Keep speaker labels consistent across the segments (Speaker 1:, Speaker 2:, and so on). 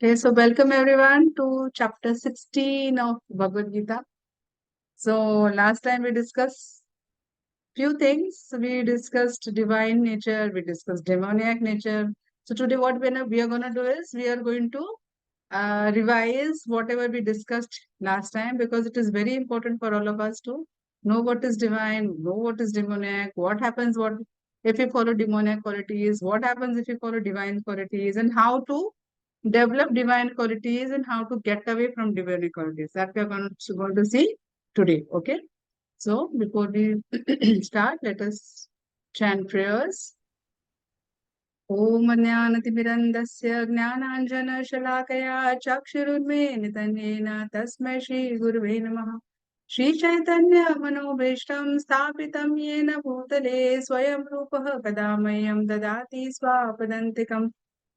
Speaker 1: Okay, so welcome everyone to chapter 16 of Bhagavad Gita. So last time we discussed few things. We discussed divine nature, we discussed demoniac nature. So today what we are going to do is we are going to revise whatever we discussed last time, because it is very important for all of us to know what is divine, know what is demoniac, what happens what if you follow demoniac qualities, what happens if you follow divine qualities, and how to develop divine qualities and how to get away from divine qualities. That we are going to see today. Okay. So before we start, let us chant prayers. Om Jnanatimirandasya Jnananjana Chakshurunme Nitanyena Tasmai Shri Gurve Namaha. Shri Chaitanya Manobhishtam Sthapitam Yena Bhutale Swayam Rupaha Kadamayam Dadati Swapadantikam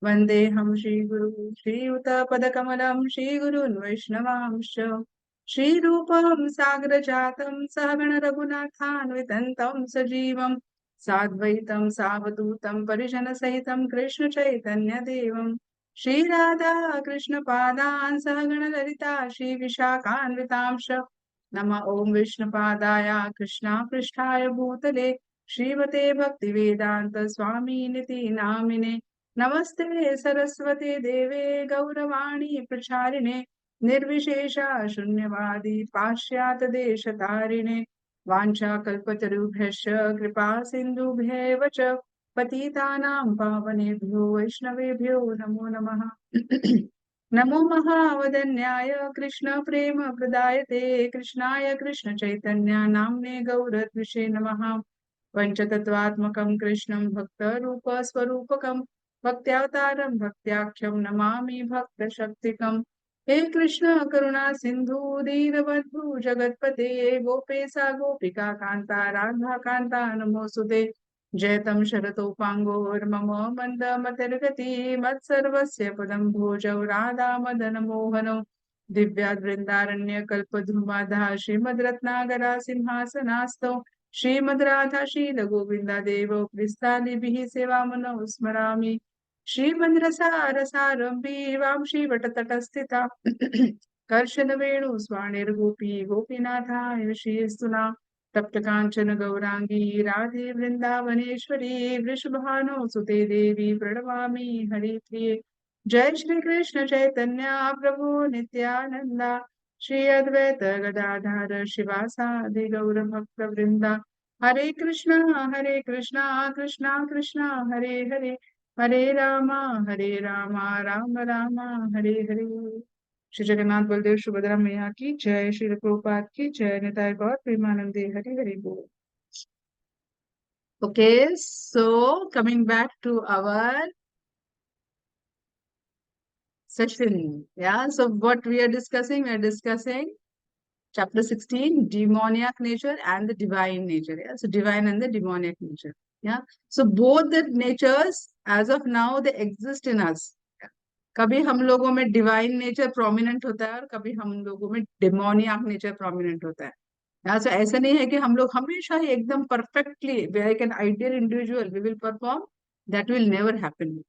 Speaker 1: Vandeham Shri Guru Shri Uta Padakamalam Shri Gurun Vaishnavamsha Shri Rupam Sagra Jatam Sahagana Raghunathan Vitantam Sajivam साद्वैतं सावधूतं परिजनसहितं Krishna Chaitanya देवं श्री राधा कृष्ण पादान् सहगण ललिता श्री विशाखान्वितांश नमः ओम विष्णुपादाय कृष्णा पृष्ठाय भूतले श्रीमते भक्तिवेदांत स्वामी निति नामिने नमस्ते सरस्वते देवे गौरवाणी प्रचारिणे निर्विशेष शून्यवादी पाश्चात्य देशतारिणे वाञ्छाकल्पतरुभ्यश्च कृपा सिन्धुभ्येव च पतितानां पावनेभ्यो वैष्णवेभ्यो नमो नमः। नमो महावदन्याय कृष्ण प्रेम प्रदायते कृष्णाय कृष्ण चैतन्य नाम्ने गौरद्विषे नमः। पञ्चतत्त्वात्मकं कृष्णं भक्तरूप स्वरूपकं भक्त्यावतारं भक्त्याख्यं नमामि भक्तशक्तिकम्। हे कृष्ण करुणा सिंधु दीनबंधु जगतपते गोपेशा गोपिका कांता राधा कांता नमोस्तुते जयतं शरतोपांगोर्मम मंद मतिर्गति मत्सर्वस्य पदं भोजौ राधा मदन मोहनौ दिव्याद्वृन्दारण्य कल्पद्रुमाधा श्रीमद्रत्नागरा सिंहासनास्तौ श्रीमद् राधा शील गोविंदा देवौ विस्तालिभिः सेवामनौ स्मरामि श्रीमन्द्रसारसारम्भी वांशी वटतटस्थिता कर्शन वेणु स्वाणिर्गोपी गोपीनाथाय श्रीस्तुना तप्त कांचन गौरांगी राधे वृंदावनेश्वरी वृषभानो सुते देवी प्रणमामि हरिप्रिये। जय श्री कृष्ण चैतन्य प्रभु नित्यानंदा श्री अद्वैत गदाधर शिवासादि गौर भक्त वृंदा। हरे कृष्णा कृष्णा कृष्णा हरे हरे हरे रामा राम रामा हरे हरे। श्री जगन्नाथ बलदेव सुभद्रा मैया की जय, श्री प्रभुपाद की जय, निताय गौर प्रेमानंदे हरे हरे बोल। Okay, so coming back to our session. Yeah, so what we are discussing chapter 16, demoniac nature and the divine nature. Yeah, so divine and the demoniac nature. Yeah, so both the natures as of now they exist in us. कभी हम लोगों में divine nature prominent होता है और कभी हम लोगों में डिमोनियाक नेचर प्रोमिनेंट होता है। यहाँ से ऐसा नहीं है कि हम लोग हमेशा ही एकदम perfectly like an ideal individual we will perform, that will never happen,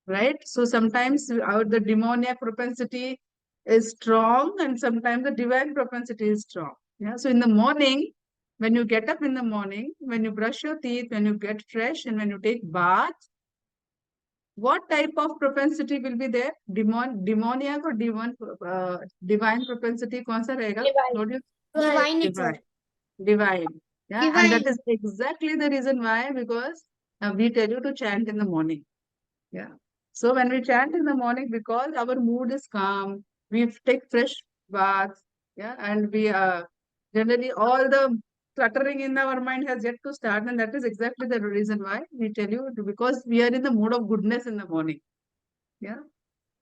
Speaker 1: right? So sometimes the demoniac propensity is strong and sometimes the divine propensity is strong. Yeah, so in the morning, when you get up in the morning, when you brush your teeth, when you get fresh and when you take bath, what type of propensity will be there? Demoniac or divine propensity कौन सा रहेगा?
Speaker 2: Divine.
Speaker 1: What do you?
Speaker 2: Divine
Speaker 1: Divine.
Speaker 2: nature.
Speaker 1: Divine. Yeah, and that
Speaker 2: Divine.
Speaker 1: is exactly the reason why, because we tell you to chant in the morning. Yeah. So when we chant in the morning, because our mood is calm, we take fresh baths, yeah, and we generally all the cluttering in our mind has yet to start, and that is exactly the reason why we tell you because we are in the mood of goodness in the morning. Yeah.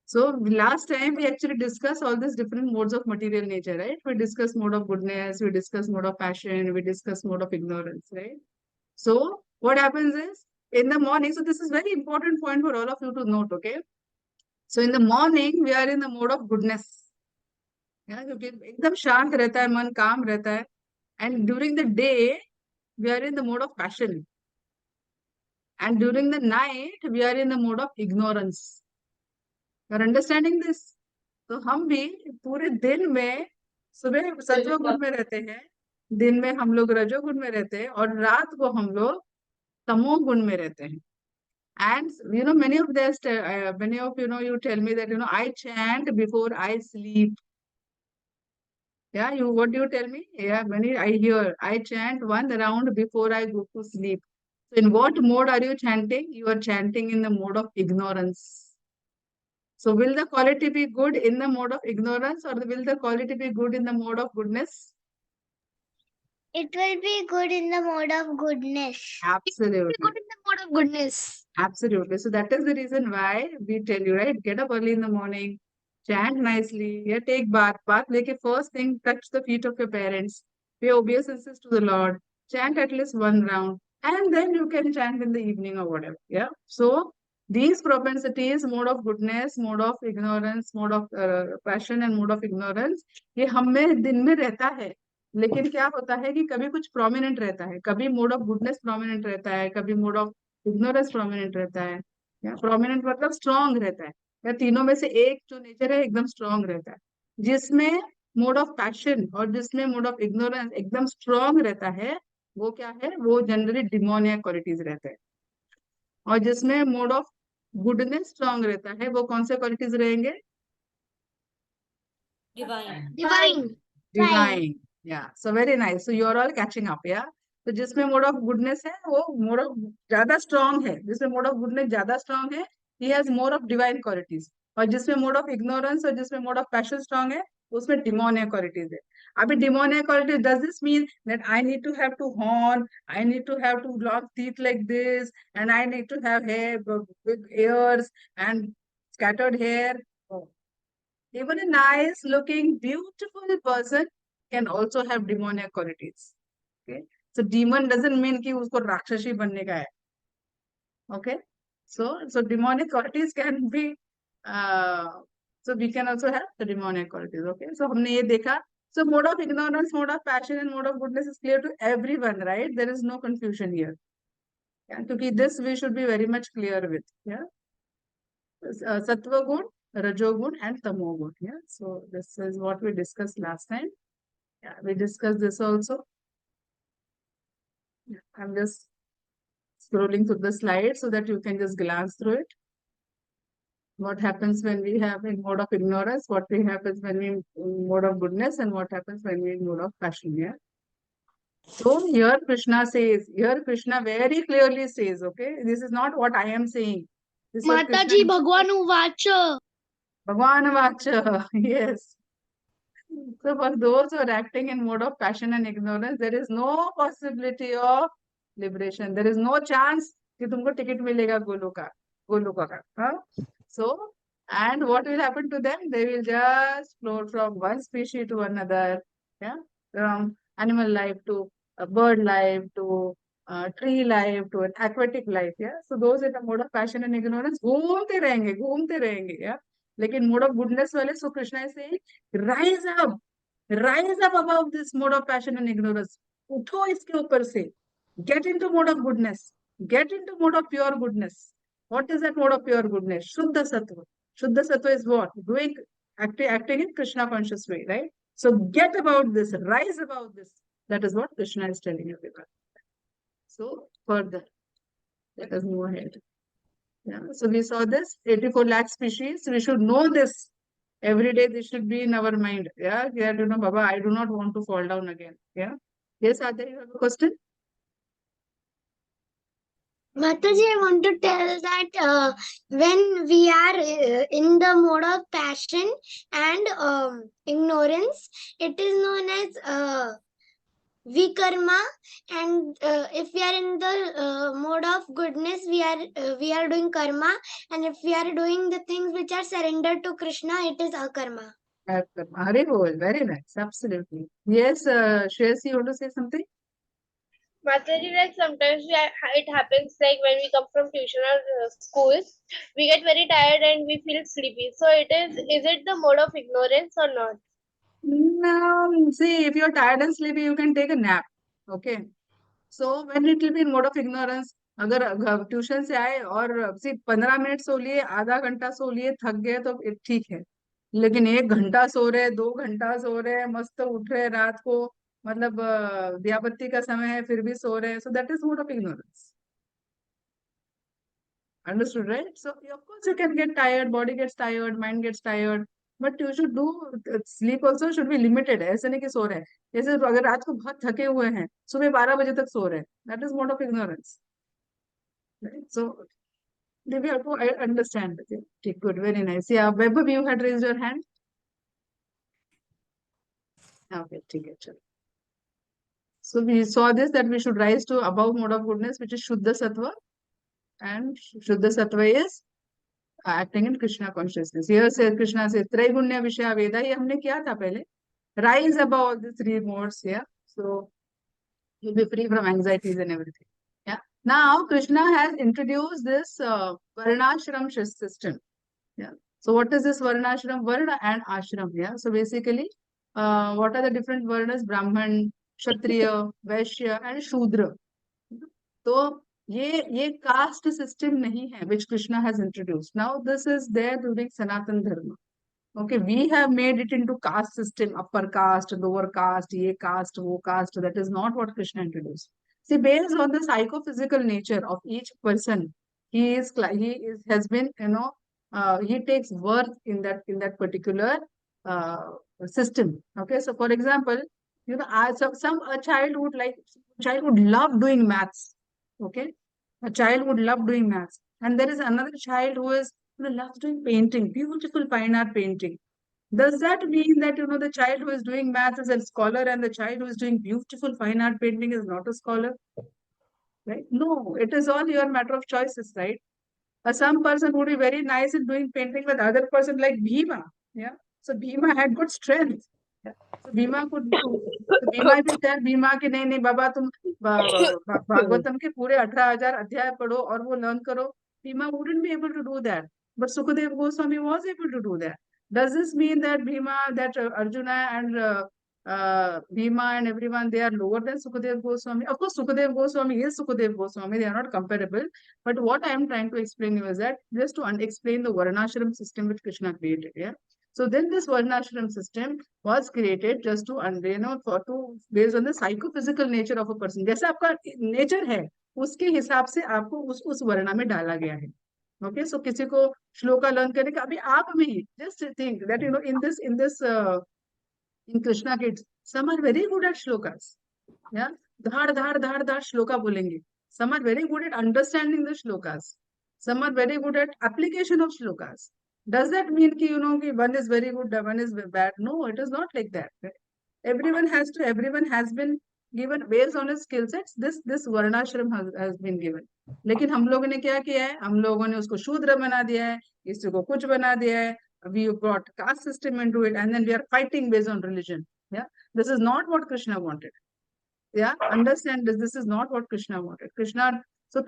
Speaker 1: So last time we actually discussed all these different modes of material nature, right? We discussed mode of goodness, we discussed mode of passion, we discussed mode of ignorance, right? So what happens is in the morning, so this is very important point for all of you to note, okay? So in the morning, we are in the mode of goodness. Yeah, क्योंकि एकदम शांत रहता है, मन काम रहता है. And during the day, we are in the mode of passion. And during the night, we are in the mode of ignorance. You're understanding this? तो हम भी पूरे दिन में सुबह सत्व गुण में रहते हैं, दिन में हम लोग रजोगुण में रहते हैं, और रात को हम लोग तमो गुण में रहते हैं. And many of this, many of you tell me that I chant before I sleep. Yeah, what do you tell me? Yeah, many I hear I chant one round before I go to sleep. So in what mode are you chanting? You are chanting in the mode of ignorance. So will the quality be good in the mode of ignorance, or will the quality be good in the mode of goodness?
Speaker 2: It will be good in the mode of goodness.
Speaker 1: Absolutely.
Speaker 2: It will be good in the mode of goodness.
Speaker 1: Absolutely. So that is the reason why we tell you, right? Get up early in the morning, chant nicely, yeah, take bath. Bath, like a first thing, touch the feet of your parents, pay obeisances to the Lord, chant at least one round, and then you can chant in the evening or whatever. Yeah. So these propensities, mode of goodness, mode of ignorance, mode of passion and mode of ignorance, ये हम में दिन में रहता है. लेकिन क्या होता है कि कभी कुछ प्रोमिनेंट रहता है, कभी मोड ऑफ गुडनेस प्रोमिनेंट रहता है, कभी मोड ऑफ इग्नोरेंस प्रोमिनेंट रहता है. या प्रोमिनेंट मतलब स्ट्रांग रहता है, या तीनों में से एक जो नेचर है एकदम स्ट्रांग रहता है. जिसमें मोड ऑफ पैशन और जिसमें मोड ऑफ इग्नोरेंस एकदम स्ट्रांग रहता है, वो क्या है, वो जनरली डिमोनियक क्वालिटीज रहते हैं. और जिसमें मोड ऑफ गुडनेस स्ट्रांग रहता है, वो कौन से क्वालिटीज रहेंगे?
Speaker 2: Divine.
Speaker 1: Divine. Yeah so very nice. So you are all catching up. या तो जिसमें मोड ऑफ गुडनेस है वो मोड ऑफ ज्यादा स्ट्रांग है, जिसमें मोड ऑफ गुडनेस ज्यादा स्ट्रांग है, he has more of divine qualities. और जिसमें मोड ऑफ इग्नोरेंस और जिसमें मोड ऑफ पैशन स्ट्रांग है, उसमें डिमोनियक क्वालिटीज है. अभी demoniac qualities, does this mean that I need to have two horn, I need to have two long teeth like this, and I need to have hair, big ears and scattered hair? Even a nice looking, beautiful person can also have demoniac qualities. Okay. So demon doesn't mean कि उसको राक्षसी बनने का है. Okay. So demonic qualities can be, so we can also have the demonic qualities. Okay. So हमने ये देखा. So mode of ignorance, mode of passion and mode of goodness is clear to everyone, right? There is no confusion here. Yeah. क्योंकि this we should be very much clear with. Yeah. Sattva gun, rajogun and tamogun. Yeah. So this is what we discussed last time. Yeah, we discussed this also. Yeah, I'm just scrolling through the slides so that you can just glance through it. What happens when we have in mode of ignorance, what happens when we in mode of goodness, and what happens when we in mode of passion. Yeah. So here Krishna says, here Krishna very clearly says, okay, this is not what I am saying. This is what Krishna
Speaker 2: Mataji Bhagwan Uvacha.
Speaker 1: Bhagwan Vacha. Yes. So for those who are acting in mode of passion and ignorance, there is no possibility of liberation. There is no chance कि तुमको ticket मिलेगा गोलोका का. Huh? So, and what will happen to them? They will just float from one species to another. Yeah, from animal life to bird life to tree life to an aquatic life. Yeah, so those in the mode of passion and ignorance घूमते रहेंगे. Yeah, लेकिन mode of goodness वाले, so Krishna is saying, rise up, rise up above this mode of passion and ignorance. उठो इसके ऊपर से. Get into mode of goodness. Get into mode of pure goodness. What is that mode of pure goodness? Shuddha Sattva. Shuddha Sattva is what? Acting in Krishna conscious way, right? So get about this, rise above this. That is what Krishna is telling you. So further, let us move ahead. Yeah. So we saw this 84 lakh species. We should know this. Every day this should be in our mind. Yeah. Baba, I do not want to fall down again. Yeah. Yes, Adya, you have a question?
Speaker 2: Mataji, I want to tell that when we are in the mode of passion and ignorance, it is known as vikarma, and if we are in the mode of goodness, we are doing karma, and if we are doing the things which are surrendered to Krishna, it is akarma.
Speaker 1: Haribol, very nice, absolutely. Yes, Shreyas, you want to say something?
Speaker 3: Mataji, like sometimes it happens like when we come from tuition or school, we get very tired and we feel sleepy. So is it the mode of ignorance or not?
Speaker 1: No, see, if you're tired and sleepy, you can take a nap. Okay. So when it will be in mode of ignorance, अगर tuition से आए और सिर्फ 15 minute सो लिए, आधा घंटा सो लिए, थक गए तो ठीक है। लेकिन 1 घंटा सो रहे, 2 घंटा सो रहे, मस्त उठ रहे रात को, मतलब दिया बत्ती का समय है फिर भी सो रहे हैं, so that is mode of ignorance. Understood, right? So of course you can get tired, body gets tired, mind gets tired, but you should do sleep also should be limited. ऐसे नहीं कि सो रहे हैं, जैसे अगर रात को बहुत थके हुए हैं, सुबह 12 बजे तक सो रहे हैं, that is mode of ignorance, right? So we have to understand. Okay, good, very nice. Yeah, Vaibhav, you had raised your hand. Okay, ठीक है, चलो. So we saw this that we should rise to above mode of goodness, which is Shuddha Sattva, and Shuddha Sattva is acting in Krishna consciousness. Here says Krishna says Traigunya Vishaya Veda. ये हमने किया था पहले. Rise above all the three modes. Yeah, so you'll be free from anxieties and everything. Yeah. Now Krishna has introduced this Varnashram system. Yeah. So what is this Varnashram? Varna and Ashram. Yeah. So basically, what are the different Varnas? Brahman, Kshatriya, Vaishya, and Shudra. तो ये caste system नहीं है which Krishna has introduced. Now this is there during Sanatan Dharma. Okay, we have made it into caste system, upper caste, lower caste, ye caste, wo caste. That is not what Krishna introduced. See, based on the psychophysical nature of each person, has been, he takes birth in that particular uh, system. Okay, so for example, a child would love doing maths. Okay, a child would love doing maths, and there is another child who is loves doing painting, beautiful fine art painting. Does that mean that the child who is doing maths is a scholar and the child who is doing beautiful fine art painting is not a scholar? Right? No, it is all your matter of choices, right? Some person would be very nice in doing painting, but other person like Bhima. Yeah. So Bhima had good strength. Yeah. So Bhima could do. So Bhima will tell Bhima कि नहीं नहीं बाबा तुम भागवतम के पूरे 18,000 अध्याय पढ़ो और वो learn करो. Bhima wouldn't be able to do that, but Sukadeva Goswami was able to do that. Does this mean that Arjuna and Bhima and everyone, they are lower than Sukadeva Goswami? Of course, Sukadeva Goswami is Sukadeva Goswami. They are not comparable. But what I am trying to explain you is that just to explain the Varnashram system which Krishna created. Yeah. So then this Varnashram system was created just to based on the psychophysical nature of a person. जैसा आपका nature है, उसके हिसाब से आपको उस वर्णा में डाला गया है. Okay, so किसी को श्लोका learn करने का अभी आप में ही just think that in Krishna kids, some are very good at shlokas. Yeah, धाड़ shloka बोलेंगे. Some are very good at understanding the shlokas. Some are very good at application of shlokas. Does that mean कि one is very good, one is bad? No, it is not like that. Right? Everyone has been given based on his skill sets. This varnashram has been given. लेकिन हम लोगों ने क्या किया है? हम लोगों ने उसको शूद्र बना दिया है, किसी को कुछ बना दिया है. We brought caste system into it, and then we are fighting based on religion. Yeah, this is not what Krishna wanted. Yeah, understand this. This is not what Krishna wanted. So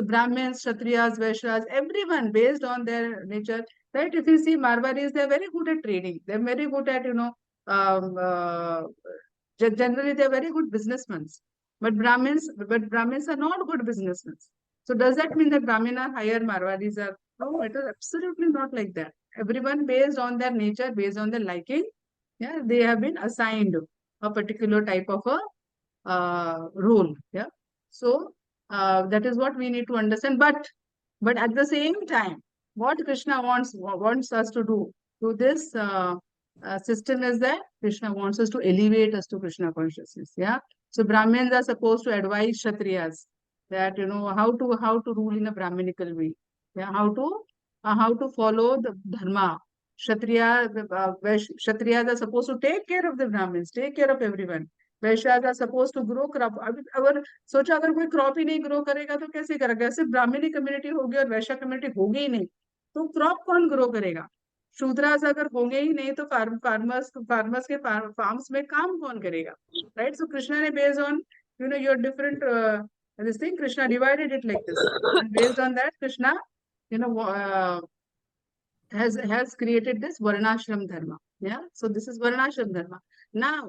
Speaker 1: Brahmins, Kshatriyas, Vaishyas, everyone based on their nature. Right? If you see Marwaris, they are very good at trading. They are very good at generally they are very good businessmen. But Brahmins are not good businessmen. So does that mean that Brahmin are higher, Marwaris are? No, it is absolutely not like that. Everyone based on their nature, based on their liking, yeah, they have been assigned a particular type of a role. Yeah. So that is what we need to understand. But at the same time, what Krishna wants us to do through this system is that Krishna wants us to elevate us to Krishna consciousness. Yeah. So Brahmins are supposed to advise Kshatriyas that how to rule in a Brahminical way. Yeah. How to follow the dharma. Kshatriyas are supposed to take care of the Brahmins, take care of everyone. Vaishyas are supposed to grow crop. अगर सोचा अगर कोई crop ही नहीं grow करेगा तो कैसे करेगा? सिर्फ ब्राह्मणी कम्युनिटी होगी और वैश्य कम्युनिटी होगी ही नहीं तो क्रॉप कौन ग्रो करेगा? शूद्रास अगर होंगे ही नहीं तो फार्मर्स के फार्म्स में काम कौन करेगा? राइट. सो कृष्णा ने based on your different this thing, Krishna divided it like this, and based on that Krishna has created this varnashram dharma. Yeah, so this is varnashram dharma. Now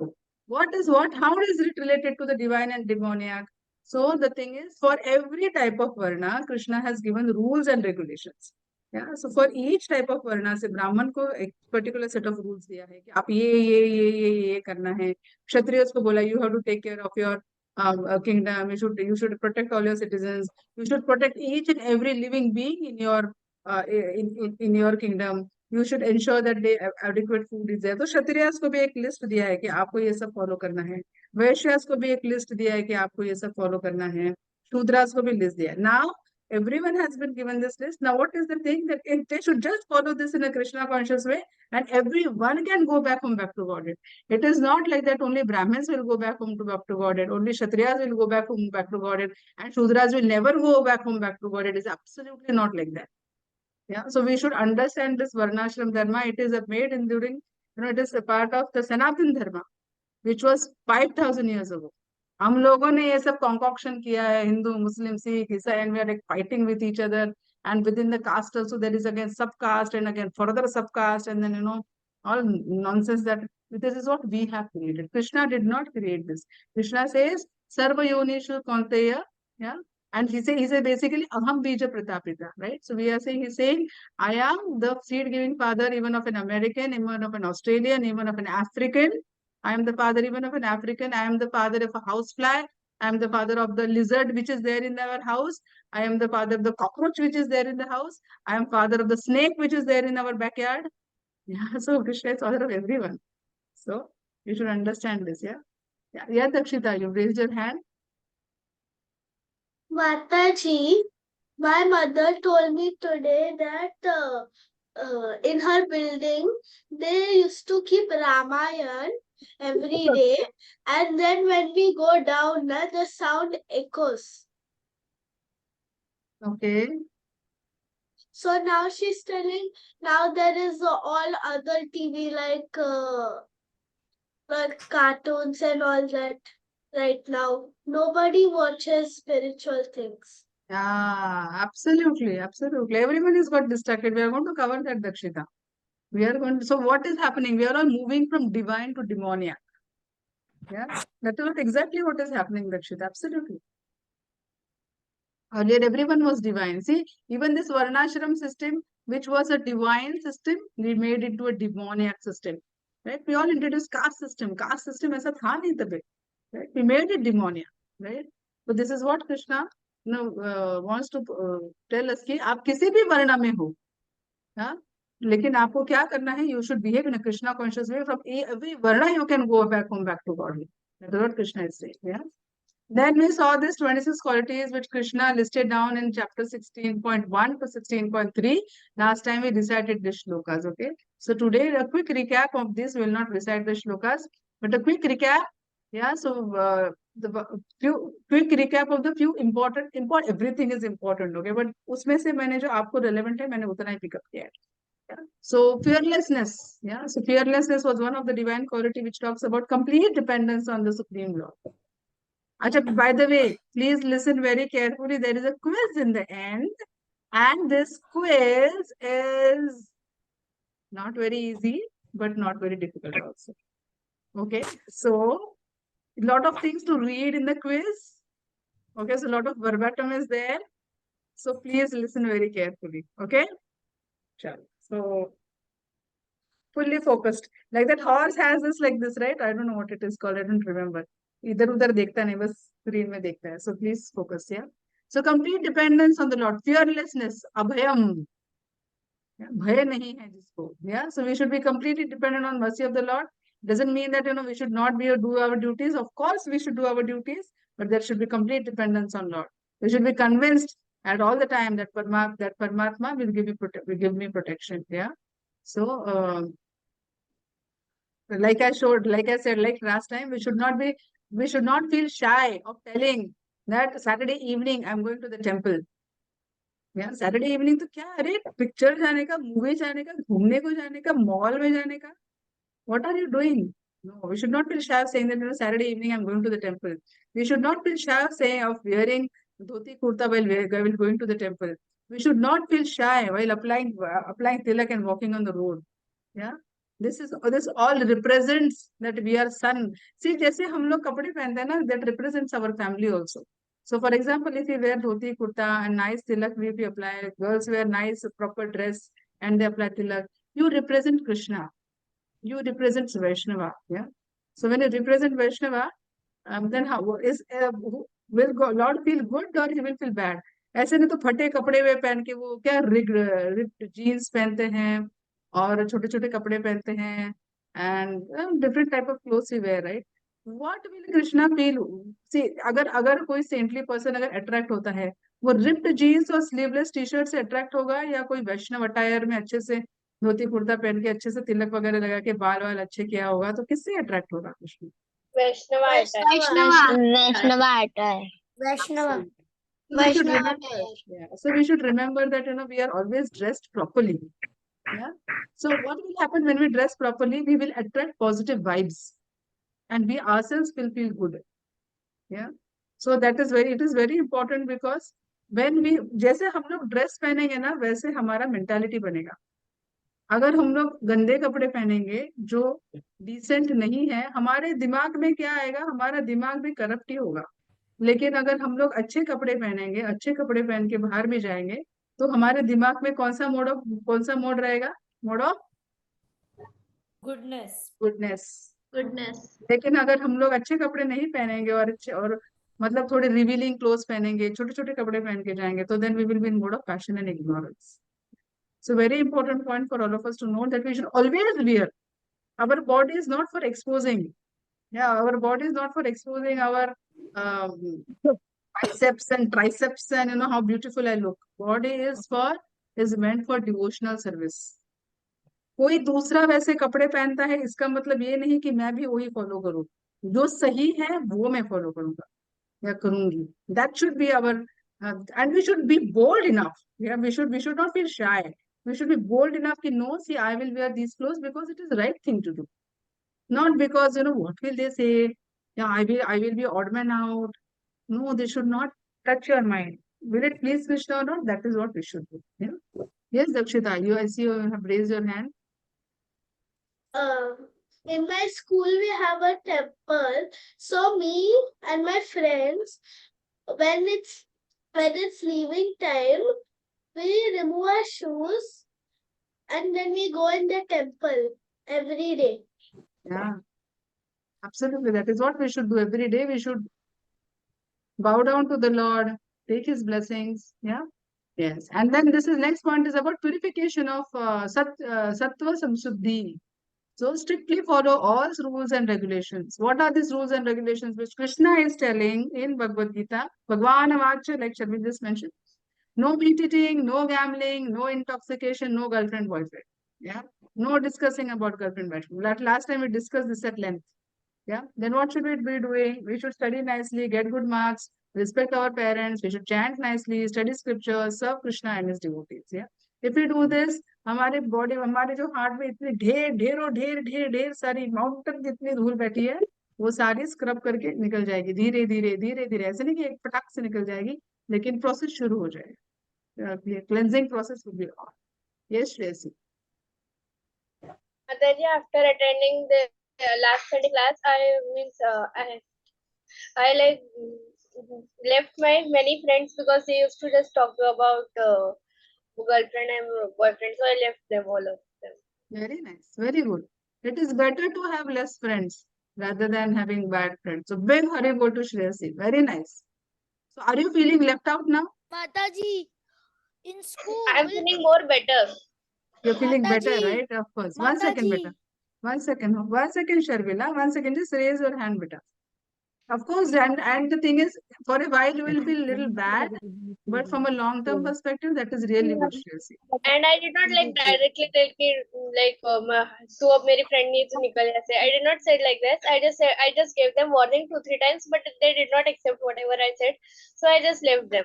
Speaker 1: how is it related to the divine and demoniac? So the thing is, for every type of varna, Krishna has given rules and regulations. Yeah, so for each type of varna, से ब्राह्मण को एक particular set of rules दिया है कि आप ये करना है. क्षत्रिय को बोला you have to take care of your kingdom. You should protect all your citizens. You should protect each and every living being in your in your kingdom. You should ensure that they adequate food is there. तो क्षत्रिय को भी एक list दिया है कि आपको ये सब फॉलो करना है. वैश्यास को भी एक लिस्ट दिया है कि आपको ये सब फॉलो करना है. शूद्रास को भी लिस्ट दिया है. Now everyone has been given this list. Now what is the thing that if they should just follow this in a Krishna conscious way, and everyone can go back home back to Godhead. It is not like that only Brahmins will go back home to back to Godhead, only Kshatriyas will go back home back to Godhead, and Shudras will never go back home back to Godhead. It is absolutely not like that. Yeah, so we should understand this Varnashram Dharma. It is made in during, it is a part of the Sanatan Dharma, which was 5,000 years ago. हम लोगों ने ये सब concoction किया है, Hindu, Muslim, Sikh, Isai, and we are like fighting with each other. And within the caste also there is again subcaste and again further subcaste, and then all nonsense that this is what we have created. Krishna did not create this. Krishna says Sarva Yonishu Kaunteya, yeah. And he says basically Aham Bija Pratapita, right? So we are saying, he's saying, I am the seed giving father even of an American, even of an Australian, even of an African. I am the father even of an African. I am the father of a housefly. I am the father of the lizard which is there in our house. I am the father of the cockroach which is there in the house. I am father of the snake which is there in our backyard. Yeah, so Krishna is father of everyone. So you should understand this, yeah? Yeah, Dakshita, you raised your hand.
Speaker 2: Mataji, my mother told me today that in her building they used to keep Ramayan every day, and then when we go down, the sound echoes.
Speaker 1: Okay.
Speaker 2: So now she's telling, now there is all other TV like cartoons and all that right now. Nobody watches spiritual things.
Speaker 1: Yeah, absolutely, absolutely. Everyone is got distracted. We are going to cover that, Dakshita. We are going to, so what is happening? We are all moving from divine to demoniac. Yeah, that is exactly what is happening, Dakshita. Absolutely. Earlier, everyone was divine. See, even this Varnashram system, which was a divine system, we made into a demoniac system. Right? We all introduced caste system. Caste system ऐसा था नहीं तभी. Right? We made it demoniac. Right? So this is what Krishna wants to tell us कि आप किसी भी वर्ण में हो, हाँ, लेकिन आपको क्या करना है? You should behave in a Krishna conscious way. From every varna you can go back home back to God. That is what Krishna is saying. Yeah. Then we saw these 26 qualities which Krishna listed down in chapter 16.1 to 16.3. Last time we recited the shlokas, okay? So today a quick recap of this. We will not recite the shlokas, but a quick recap. Yeah, so the quick recap of the few important, everything is important, okay? But उसमें से मैंने जो आपको relevant है, मैंने उतना ही pick up किया है. Yeah. So fearlessness, yeah. So fearlessness was one of the divine quality which talks about complete dependence on the Supreme Lord. Achha, by the way, please listen very carefully. There is a quiz in the end, and this quiz is not very easy, but not very difficult also. Okay, so a lot of things to read in the quiz. Okay, so a lot of verbatim is there. So please listen very carefully. Okay, so fully focused. Like that horse has this like this, right? I don't know what it is called. I don't remember. इधर उधर देखता नहीं, बस screen में देखता है. So please focus, yeah. So complete dependence on the Lord, fearlessness, abhayam. भय नहीं है जिसको. Yeah. So we should be completely dependent on mercy of the Lord. Doesn't mean that we should not be or do our duties. Of course, we should do our duties, but there should be complete dependence on Lord. We should be convinced at all the time that Paramatma will give me protection. Yeah. So like I said, like last time, we should not feel shy of telling that Saturday evening I'm going to the temple. Yeah, Saturday evening तो क्या, अरे picture जाने का, movie जाने का, घूमने को जाने का, मॉल में जाने का. What are you doing? No, we should not feel shy of saying that Saturday evening I'm going to the temple. We should not feel shy of saying of wearing dhoti kurta while going to the temple. We should not feel shy while applying tilak and walking on the road. Yeah. This all represents that we are son. See, जैसे हम लोग कपड़े पहनते हैं ना, that represents our family also. So for example, if you wear dhoti, kurta and nice tilak, if you apply, girls wear nice proper dress and they apply tilak, you represent Krishna. You represent Vaishnava. Yeah. So when you represent Vaishnava, then how is will Lord feel good or he will feel bad? ऐसे नहीं तो फटे कपड़े वे पहन के वो क्या ripped jeans पहनते हैं और छोटे छोटे कपड़े पहनते हैं and different type of clothes we wear right what will Krishna feel see अगर अगर कोई सेंटली पर्सन अगर अट्रैक्ट होता है वो रिप्ड जीन्स और स्लीवलेस टी शर्ट से अट्रैक्ट होगा या कोई वैष्णव अटायर में अच्छे से धोती कुर्ता पहन के अच्छे से तिलक वगैरह लगा के बाल वाल अच्छे किया होगा तो किससे अट्रैक्ट होगा Krishna
Speaker 3: Vaishnava attire.
Speaker 2: Vaishnava attire. Vaishnava.
Speaker 1: So we should
Speaker 2: Vaishnava
Speaker 1: remember,
Speaker 2: attire.
Speaker 1: yeah. So we should remember that we are always dressed properly. Yeah. So what will happen when we dress properly? We will attract positive vibes, and we ourselves will feel good. Yeah. So that is very. It is very important because when we जैसे हम लोग dress पहनेंगे ना वैसे हमारा mentality बनेगा. अगर हम लोग गंदे कपड़े पहनेंगे जो डिसेंट नहीं है हमारे दिमाग में क्या आएगा हमारा दिमाग भी करप्ट ही होगा लेकिन अगर हम लोग अच्छे कपड़े पहनेंगे अच्छे कपड़े पहन के बाहर भी जाएंगे तो हमारे दिमाग में कौन सा मोड रहेगा mode of
Speaker 4: Goodness.
Speaker 1: Goodness
Speaker 3: Goodness.
Speaker 1: लेकिन अगर हम लोग अच्छे कपड़े नहीं पहनेंगे और अच्छे और मतलब थोड़े रिवीलिंग क्लोथ्स पहनेंगे छोटे छोटे कपड़े पहन के जाएंगे तो then we will be in mode of passion and ignorance so very important point for all of us to know that we should always wear our body is not for exposing yeah our body is not for exposing our um, biceps and triceps and how beautiful I look body is meant for devotional service कोई दूसरा वैसे कपड़े पहनता है इसका मतलब ये नहीं कि मैं भी वही फॉलो करूं जो सही है वो मैं फॉलो करूंगा या करूंगी that should be our and we should be bold enough we should not feel shy we should be bold enough to know see I will wear these clothes because it is the right thing to do not because what will they say yeah I will be odd man out no they should not touch your mind will it please Krishna or not that is what we should do yeah yes Dakshita you I see you have raised your hand
Speaker 5: In my school, we have a temple. So me and my friends, when it's leaving time, we remove our shoes and then we go in the temple every day.
Speaker 1: yeah absolutely that is what we should do every day we should bow down to the Lord take his blessings yeah yes and then this is next point is about purification of sattva samshuddhi so strictly follow all rules and regulations what are these rules and regulations which Krishna is telling in Bhagavad Gita Bhagwan Vacha like we just mentioned no meat eating no gambling no intoxication no girlfriend boyfriend yeah no discussing about girlfriend boyfriend last time we discussed this at length yeah. Then what should we be doing? We should study nicely, get good marks, respect our parents. We should chant nicely, study scriptures, serve Krishna and his devotees. Yeah. If we do this, हमारे body हमारे जो heart में इतनी ढेर सारी mountain जितनी धूल बैठी है वो सारी स्क्रब करके निकल जाएगी धीरे धीरे धीरे धीरे ऐसे नहीं कि एक पटाख से निकल जाएगी लेकिन प्रोसेस शुरू हो जाएगा cleansing process will be on yes Shreyasi
Speaker 3: Mataji, after attending the last Sunday class, I like left my many friends because they used to just talk about girlfriend and boyfriend, so I left them all of them.
Speaker 1: Very nice. Very good. It is better to have less friends rather than having bad friends. So big Haribol to Shreyasi. Very nice. So are you feeling left out now?
Speaker 5: Mataji, in school.
Speaker 3: I am feeling more better.
Speaker 1: You're feeling better,
Speaker 5: Mataji.
Speaker 1: right? Of course. 1 second,
Speaker 5: Mataji.
Speaker 1: beta. 1 second. 1 second, Sharvila. 1 second. Just raise your hand, beta. Of course, and the thing is, for a while you will feel little bad, but from a long-term perspective, that is really good, Shreyasi.
Speaker 3: And I did not like directly tell कि like तू अब मेरी friend नहीं तो निकल ऐसे. I did not say it like this. I just gave them warning 2-3 times, but they did not accept whatever I said. So I just left them.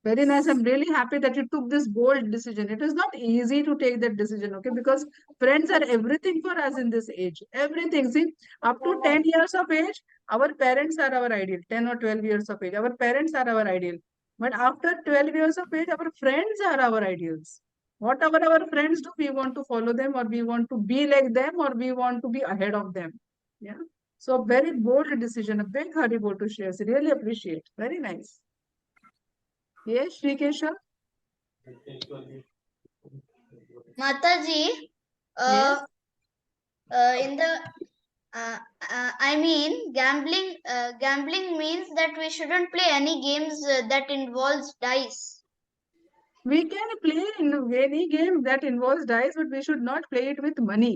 Speaker 1: Very nice. I'm really happy that you took this bold decision. It is not easy to take that decision, okay? Because friends are everything for us in this age. Everything. See, up to 10 years of age, our parents are our ideal. 10 or 12 years of age, our parents are our ideal. But after 12 years of age, our friends are our ideals. Whatever our friends do, we want to follow them or we want to be like them or we want to be ahead of them. Yeah. So very bold decision, a big Haribol to share. So really appreciate. Very nice. Yes, Shrikesha?
Speaker 4: Mataji,
Speaker 1: Yes.
Speaker 4: in the I mean, gambling means that we shouldn't play any games that involves dice.
Speaker 1: We can play in any game that involves dice, but we should not play it with money.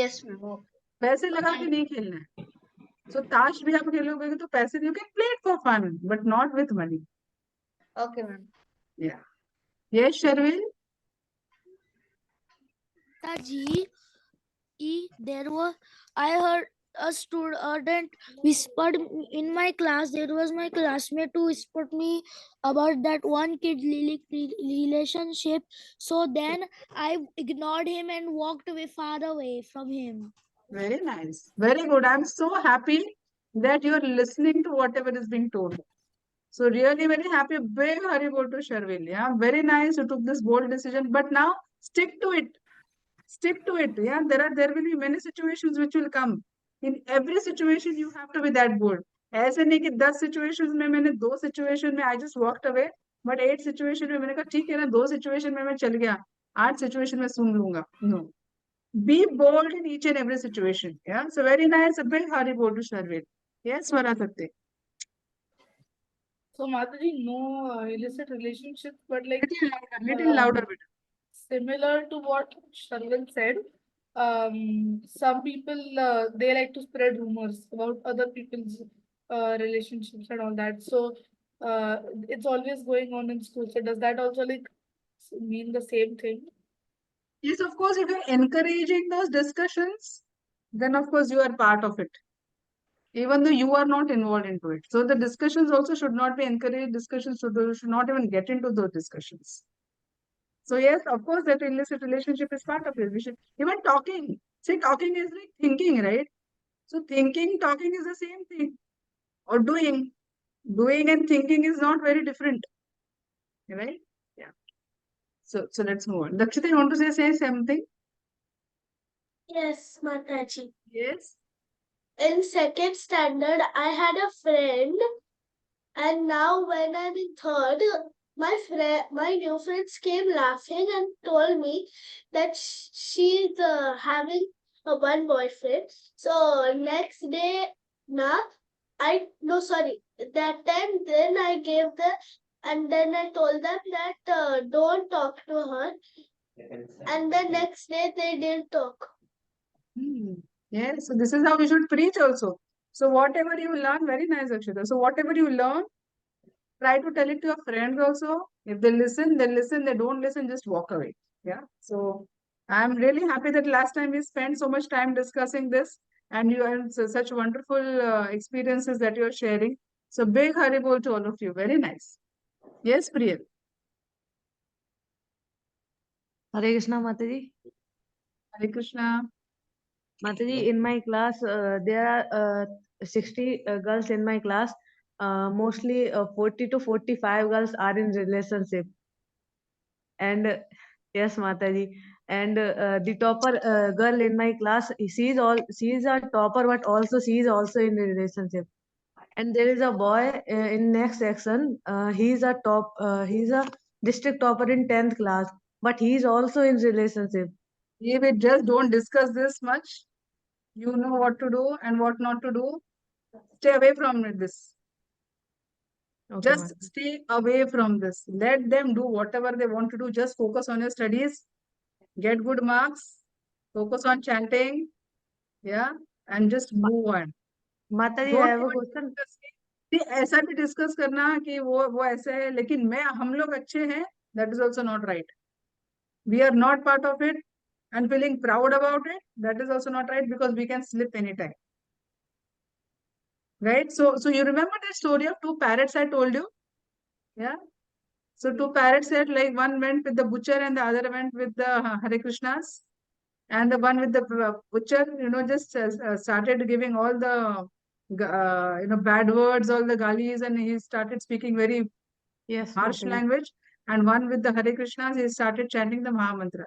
Speaker 4: Yes, ma'am. Okay.
Speaker 1: पैसे लगा के नहीं खेलना है. So ताश भी आप खेलोगे तो पैसे, you can play it for fun, but not with money.
Speaker 4: Okay, ma'am.
Speaker 1: Yeah. Yes, Sharvil?
Speaker 5: Mataji, there was I heard a student whispered in my class. There was my classmate who whispered me about that one kid relationship. So then I ignored him and walked away far away from him.
Speaker 1: Very nice. Very good. I'm so happy that you're listening to whatever is being told. So really very happy. Big Haribol to Sharvil. Yeah. Very nice. You took this bold decision. But now stick to it. Stick to it. Yeah. There will be many situations which will come. In every situation you have to be that bold. ऐसे नहीं कि 10 situations में मैंने 2 situation में I just walked away, but 8 situation में मैंने कहा ठीक है ना 2 situation में मैं चल गया, 8 situation में सुन लूंगा. No. Be bold in each and every situation. Yeah. So very nice. A big Haribol to Sharvil. Yes, Varatakte.
Speaker 6: So Mataji, no illicit relationship, but like
Speaker 1: Little louder bit.
Speaker 6: similar to what Sharvil said, some people they like to spread rumors about other people's relationships and all that. So it's always going on in school. So does that also like mean the same thing?
Speaker 1: Yes, of course, if you're encouraging those discussions, then of course you are part of it, even though you are not involved into it. So the discussions also should not be encouraged. Discussions should not even get into those discussions. So yes, of course, that illicit relationship is part of it. We should even talking. See, talking is like thinking, right? So thinking, talking is the same thing. Or doing. Doing and thinking is not very different. Right? Yeah. So let's move on. Dakshita, you want to say something?
Speaker 5: Yes, Mataji.
Speaker 1: Yes.
Speaker 5: In second standard, I had a friend, and now when I'm in third, my new friends came laughing and told me that she's having a one boyfriend. So next day, that time then I gave them, and then I told them that don't talk to her. And the next day they didn't talk.
Speaker 1: Yes, so this is how we should preach also. So whatever you learn, very nice, Akshita. So whatever you learn, try to tell it to your friends also. If they listen, they listen. They don't listen, just walk away. Yeah. So I'm really happy that last time we spent so much time discussing this, and you had such wonderful experiences that you're sharing. So big Haribol to all of you. Very nice. Yes, Priya.
Speaker 7: Hare Krishna, Mataji.
Speaker 1: Hare Krishna.
Speaker 7: Mataji, in my class, there are 60 girls in my class. Mostly 40 to 45 girls are in relationship. And yes, Mataji. And the topper girl in my class, she is a topper, but also she is also in a relationship. And there is a boy in next section. He's a district topper in 10th class, but he is also in relationship.
Speaker 1: Yeah, we just don't discuss this much. You know what to do and what not to do. Stay away from this.
Speaker 7: Okay,
Speaker 1: Just
Speaker 7: Mataji.
Speaker 1: stay away from this. Let them do whatever they want to do. Just focus on your studies, get good marks, focus on chanting, yeah, and just move on.
Speaker 7: Mataji, I
Speaker 1: Don't
Speaker 7: have a
Speaker 1: even
Speaker 7: question.
Speaker 1: discuss कि ऐसा भी discuss करना कि वो ऐसे है लेकिन हम लोग अच्छे हैं, that is also not right. We are not part of it and feeling proud about it, that is also not right, because we can slip anytime. Right? So you remember that story of two parrots I told you? Yeah. So two parrots said, like, one went with the butcher and the other went with the Hare Krishnas. And the one with the butcher, just started giving all the, bad words, all the galis, and he started speaking very
Speaker 7: Yes,
Speaker 1: harsh
Speaker 7: Mataji.
Speaker 1: language. And one with the Hare Krishnas, he started chanting the Maha Mantra.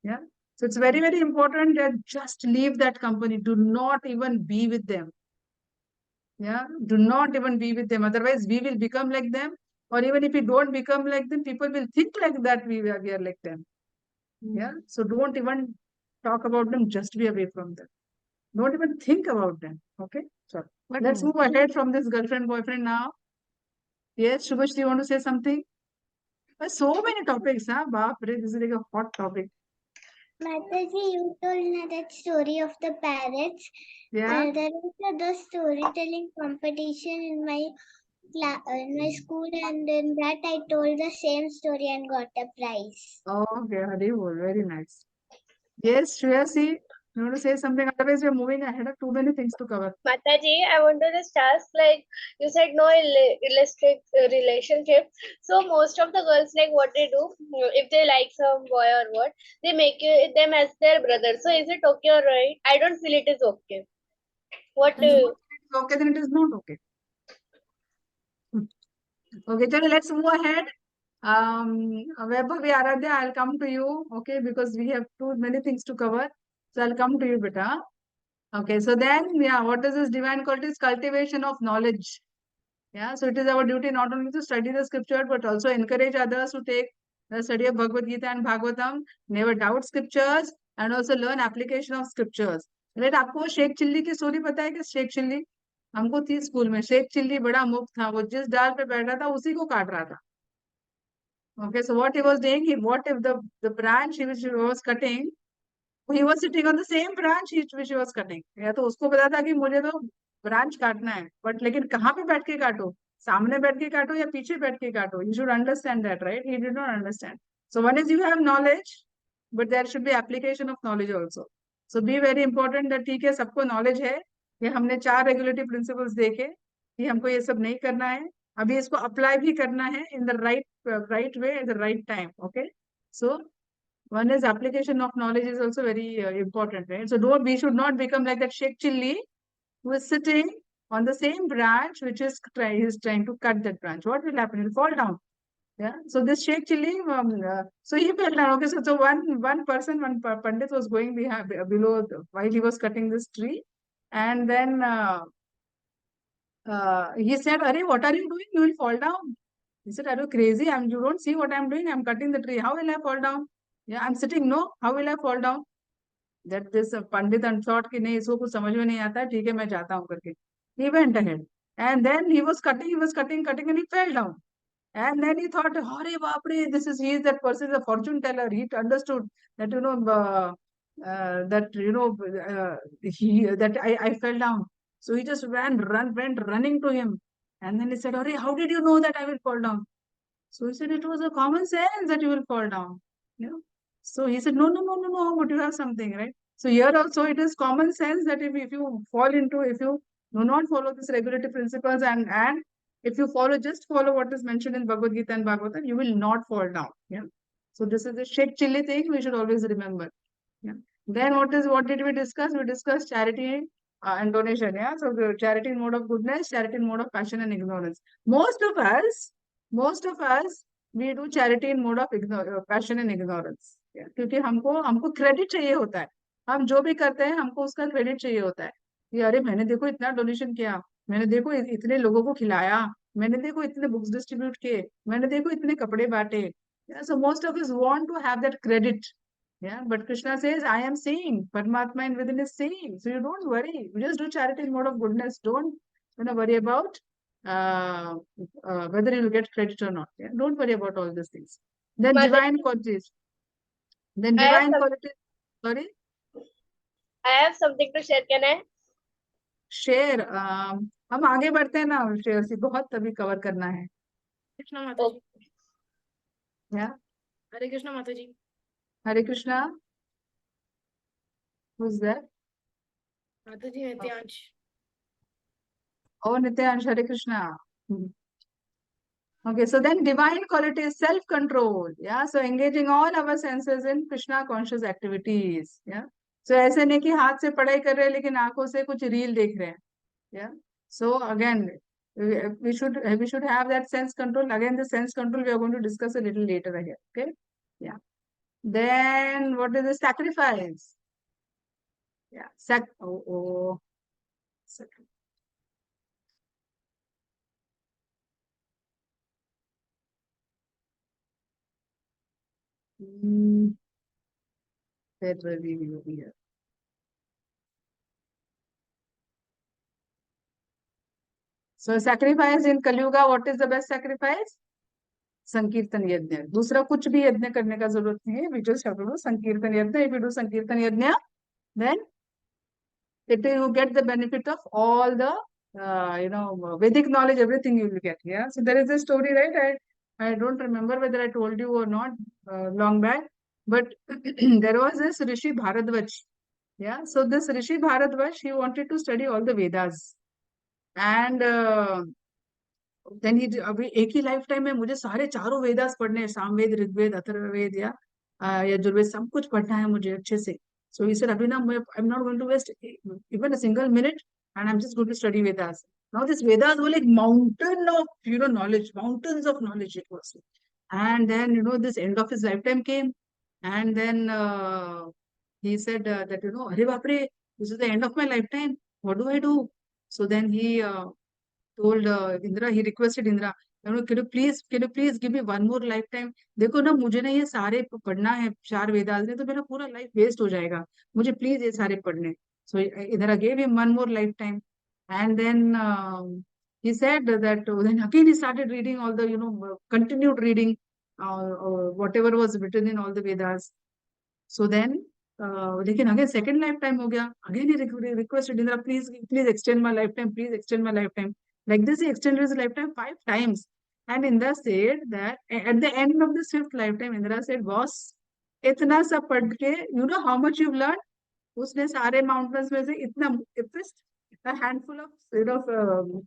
Speaker 1: Yeah. So it's very, very important that just leave that company. Do not even be with them. Yeah, do not even be with them. Otherwise, we will become like them. Or even if we don't become like them, people will think like that we are like them. Yeah. So don't even talk about them. Just be away from them. Don't even think about them. Okay. So let's move ahead from this girlfriend boyfriend now. Yes, Shubhash, do you want to say something? So many topics, huh? Baap re, this is like a hot topic.
Speaker 2: Mataji, you told me that story of the parrots.
Speaker 1: Yeah.
Speaker 2: There was the storytelling competition in my school, and in that I told the same story and got a prize.
Speaker 1: Oh, okay. Haribol, very nice. Yes, Shreyasi, you want to say something? Otherwise, we're moving ahead of too many things to cover.
Speaker 3: Mataji, I want to just ask, like you said, no illicit relationship. So most of the girls, like what they do, if they like some boy or what, they make them as their brother. So is it okay or right? I don't feel it is okay. What
Speaker 1: If it's okay, then it is not okay. Okay, chalo, let's move ahead. Vaibhavi Aradhya, I'll come to you, okay, because we have too many things to cover. So I'll come to you, beta. Okay, so then, yeah, what is this divine qualities? Cultivation of knowledge. Yeah, so it is our duty not only to study the scripture, but also encourage others to take the study of Bhagavad Gita and Bhagavatam, never doubt scriptures, and also learn application of scriptures. Right, आपको Sheikh chilli की story पता है कि Sheikh chilli हमको थी school में Sheikh chilli बड़ा मुक्त था वो जिस डाल पे बैठा था उसी को काट रहा था. Okay, so what he was doing, what if the branch which he was cutting, he was sitting on the same branch which he was cutting. या तो उसको पता था कि मुझे तो ब्रांच काटना है, बट लेकिन कहाँ पे बैठ के काटो, सामने बैठ के काटो या पीछे बैठ के काटो. You should understand that, right? He did not understand. So one is you have knowledge, but there should be application of knowledge also. So be very important that ठीक है सबको knowledge है, ये हमने 4 regulative principles देखे, कि हमको ये सब नहीं करना है, अभी इसको अप्लाई भी करना है in the right way at the right time. Okay, so one is application of knowledge is also very important, right? So we should not become like that Sheikh Chilli who is sitting on the same branch which is trying to cut that branch. What will happen? It will fall down. Yeah. So this Sheikh Chilli, so he fell down. Okay. So one person, Pandit was going below while he was cutting this tree, and then he said, "Arey, what are you doing? You will fall down." He said, "Are you crazy? You don't see what I'm doing? I'm cutting the tree. How will I fall down? Yeah, I'm sitting. No, how will I fall down?" That this Pandit and thought कि नहीं इसको कुछ समझ में नहीं आता, ठीक है मैं जाता हूँ करके. He went ahead, and then he was cutting, and he fell down. And then he thought, "Hare Bapre, he is that person, the fortune teller." He understood that that I fell down. So he just went running to him, and then he said, "Hare, how did you know that I will fall down?" So he said, "It was a common sense that you will fall down." You know. So he said, "No, but you have something, right?" So here also it is common sense that if you if you do not follow these regulative principles and if you just follow what is mentioned in Bhagavad Gita and Bhagavatam, you will not fall down. Yeah. So this is the Sheikh Chilli thing we should always remember. Yeah. Then what did we discuss? We discussed charity and donation. Yeah. So the charity in mode of goodness, charity in mode of passion and ignorance. Most of us, we do charity in mode of passion and ignorance. Yeah. क्योंकि हमको credit चाहिए होता है. हम जो भी करते हैं हमको उसका क्रेडिट चाहिए होता है कि अरे मैंने देखो इतना डोनेशन किया, मैंने देखो इतने लोगों को खिलाया, मैंने देखो इतने बुक्स डिस्ट्रीब्यूट किए, मैंने देखो इतने कपड़े बांटे. So most of us want to have that credit. Yeah, but Krishna says, "I am seeing, Paramatma in within is seeing." So you don't worry. You just do charity in mode of goodness. Don't worry about uh, whether you will get credit or not. Yeah, don't worry about all these things. Then
Speaker 3: Mataji,
Speaker 1: divine qualities. Then
Speaker 3: I have
Speaker 1: divine qualities. Sorry,
Speaker 3: I have something to share. Can I?
Speaker 1: share. हम आगे बढ़ते हैं ना share से बहुत तभी cover करना है.
Speaker 6: कृष्णा माता जी.
Speaker 1: Yeah.
Speaker 6: हरे कृष्णा माता जी.
Speaker 1: Hare Krishna. Who's there?
Speaker 6: माता जी नित्यांश.
Speaker 1: Oh, Nityansh, Hare Krishna. Okay, so then divine quality is self-control. Yeah, so engaging all our senses in Krishna conscious activities. Yeah, so ऐसे नहीं कि हाथ से पढ़ाई कर रहे हैं लेकिन आंखों से कुछ रील देख रहे हैं. Yeah, so again we should have that sense control. Again, the sense control we are going to discuss a little later here. Okay, yeah. Then what is the sacrifice? Yeah, sacrifice. That will be over here. So sacrifice in Kali Yuga, what is the best sacrifice? संकीर्तन यज्ञ. दूसरा कुछ भी यज्ञ करने का जरूरत नहीं है. We just have to do संकीर्तन यज्ञ. If you do संकीर्तन यज्ञ, then you get the benefit of all the Vedic knowledge, everything you will get. Yeah. So there is a story, right? I don't remember whether I told you or not long back, but there was this Rishi Bharadwaj. Yeah. So this Rishi Bharadwaj, he wanted to study all the Vedas, and then ही अभी एक ही life time में मुझे सारे चारों वेदास पढ़ने हैं, सामवेद, ऋग्वेद, अथर्ववेद या यजुर्वेद, सब कुछ पढ़ना है मुझे अच्छे से. सो ही सेड अभी ना मैं I am not going to waste even a single minute and I am just going to study Vedas. Now this Vedas were like mountain of knowledge, mountains of knowledge it was. And then this end of his lifetime came, and then he said that अरे बाप रे, this is the end of my lifetime, what do I do? So then he told Indra, he requested Indra, can you please give me one more lifetime? देखो ना, मुझे ना ये सारे पढ़ना है, चार वेदास ने, तो मेरा पूरा लाइफ वेस्ट हो जाएगा, मुझे प्लीज ये सारे पढ़ने. So Indra gave him one more lifetime, and then he said that then again he started reading all the continued reading whatever was written in all the Vedas. So then लेकिन again second life time हो गया. Again he requested Indira, please extend my life time, please extend my life time. Like this, he extended his lifetime 5 times. And Indra said that at the end of this 5th lifetime, Indra said, boss, इतना सब पढ़ के, you know how much you've learned? उसने सारे mountains में से इतना a handful of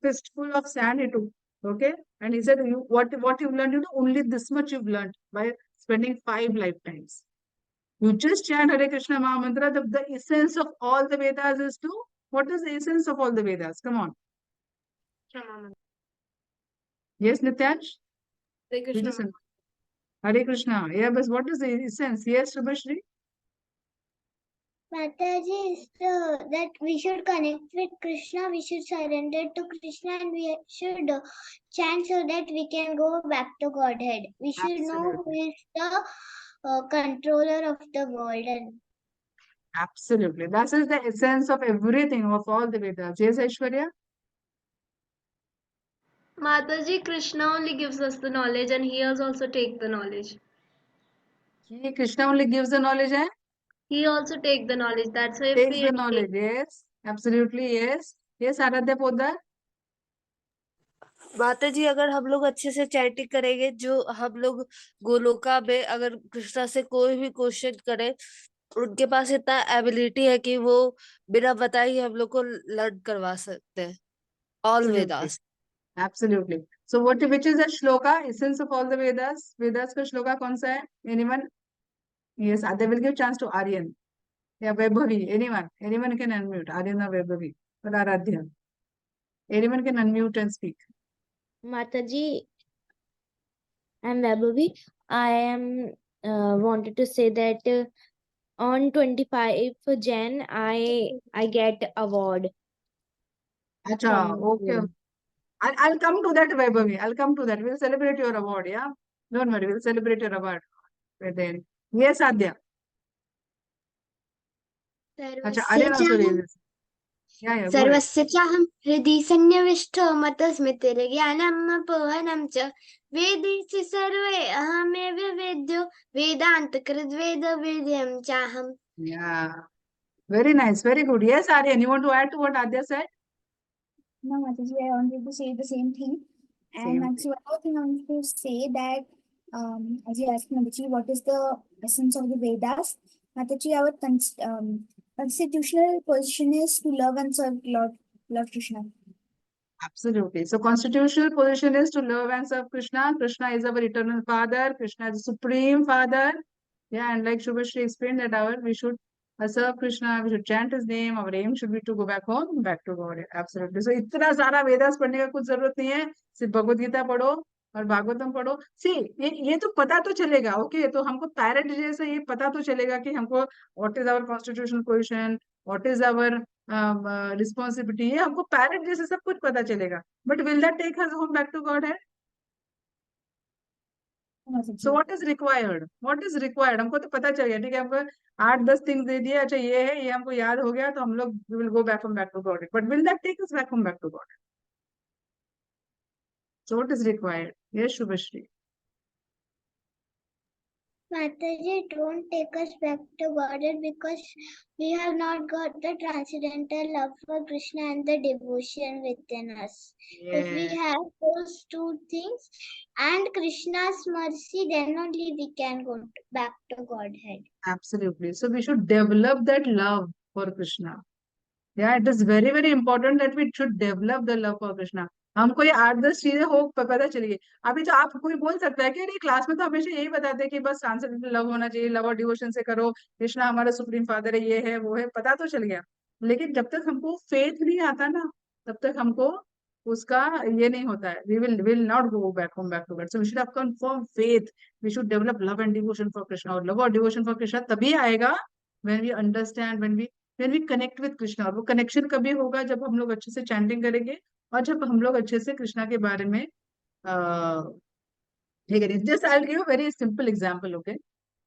Speaker 1: fistful of sand he took. Okay, and he said, what you've learned? Only this much you've learned by spending 5 lifetimes. You just chant Hare Krishna Maha Mantra. The essence of all the Vedas is to. What is the essence of all the Vedas? Come on. Yes, Nityansh?
Speaker 6: Hare Krishna.
Speaker 1: Hare Krishna. Yeah, but what is the essence? Yes, Subhashri?
Speaker 2: Mataji is that we should connect with Krishna, we should surrender to Krishna, and we should chant so that we can go back to Godhead. We should know who is the controller of the world. And
Speaker 1: absolutely. That is the essence of everything, of all the Vedas. Yes, Aishwarya?
Speaker 3: Mataji, Krishna only gives us the knowledge and he has also take the knowledge.
Speaker 1: Krishna only gives the knowledge and
Speaker 3: he also take the knowledge. That's why
Speaker 1: takes the knowledge. Yes, absolutely. Yes. Yes, Aradhya Poddar?
Speaker 7: माता जी, अगर हम लोग अच्छे से chatting करेंगे, जो हम लोग गोलोका में अगर कृष्णा से कोई भी क्वेश्चन करे, उनके पास इतना एबिलिटी है कि वो बिना बताए ही हम लोग को लर्न करवा सकते हैं all Vedas.
Speaker 1: Absolutely. So which is the shloka, essence of all the Vedas? Vedas का श्लोका कौन सा है? Anyone? Yes, they will give chance to Aryan. Yeah, Vaibhavi. Anyone can unmute. Aryan or Vaibhavi. Or Aradhya. Anyone can unmute and speak.
Speaker 8: Mataji, I'm Vaibhavi. I am wanted to say that on 25th Jan, I get award.
Speaker 1: Acha, okay. I'll come to that, Vaibhavi. I'll come to that. We'll celebrate your award, yeah? Don't worry, we'll celebrate your award. Then, yes, Adya. Acha, Aryan also raises. Yeah,
Speaker 2: सर्वस्य चाहं हृदि सन्निविष्टो मतस्मृतिर्ज्ञानम् अपोहनं च वेदेषु सर्वे अहमेव वेद्यो वेदान्तकृद्वेद वेद्यं चाहम्.
Speaker 1: Yeah, very nice, very good. Yes, Aryan, you want to add to what Adya said?
Speaker 9: No, Mataji, I wanted to say the same thing. And actually, one more thing I wanted to say that, as you asked Mataji, what is the essence of the Vedas? Mataji, our constitutional position is to love and serve Lord Krishna.
Speaker 1: Absolutely. So constitutional position is to love and serve Krishna. Krishna is our eternal Father. Krishna is the Supreme Father. Yeah, and like Shubhashri explained that we should serve Krishna, we should chant his name, our aim should be to go back home, back to God. Absolutely. So इतना सारा वेदास पढ़ने का कुछ जरूरत नहीं है, सिर्फ भगवद गीता पढ़ो, और भागवतम पढ़ो। सी ये तो पता तो चलेगा, ओके, तो हमको पैरेंट जैसे ये पता तो चलेगा कि हमको what is our constitutional position, what is our responsibility, ये हमको पैरेंट जैसे सब कुछ पता चलेगा, but will that take us home back to God है? So what is required, what is required, हमको तो पता चल गया, ठीक है, हमको 8-10 थिंग्स दे दिए, अच्छा ये है, ये हमको याद हो गया, तो हम लोग will go back to God, but will that take us back to God? So what is required? Yes Shubhashree?
Speaker 9: Mataji, don't take us back to Godhead because we have not got the transcendental love for Krishna and the devotion within us. If we
Speaker 1: Yes.
Speaker 9: have those two things and Krishna's mercy, then only we can go back to Godhead.
Speaker 1: Absolutely. So we should develop that love for Krishna. Yeah, it is very, very important that we should develop the love for Krishna. हमको ये 8-10 चीजें हो पता चलिए। अभी तो आप कोई बोल सकता है कि अरे क्लास में तो हमेशा यही बताते हैं कि बस ट्रांसेंडेंटल लव होना चाहिए, लव और डिवोशन से करो, कृष्णा हमारा सुप्रीम फादर है, ये है वो है, पता तो चल गया, लेकिन जब तक हमको फेथ नहीं आता ना, तब तक हमको उसका ये नहीं होता है, we will not go back to God. So we should have confirm faith, we should develop love and devotion for Krishna, और लव और डिवोशन फॉर कृष्णा तभी आएगा when we understand, when we connect with Krishna. और वो कनेक्शन कभी होगा जब हम लोग अच्छे से चैंटिंग करेंगे, और जब हम लोग अच्छे से कृष्णा के बारे में ठीक है। Just I will give a very simple example, okay,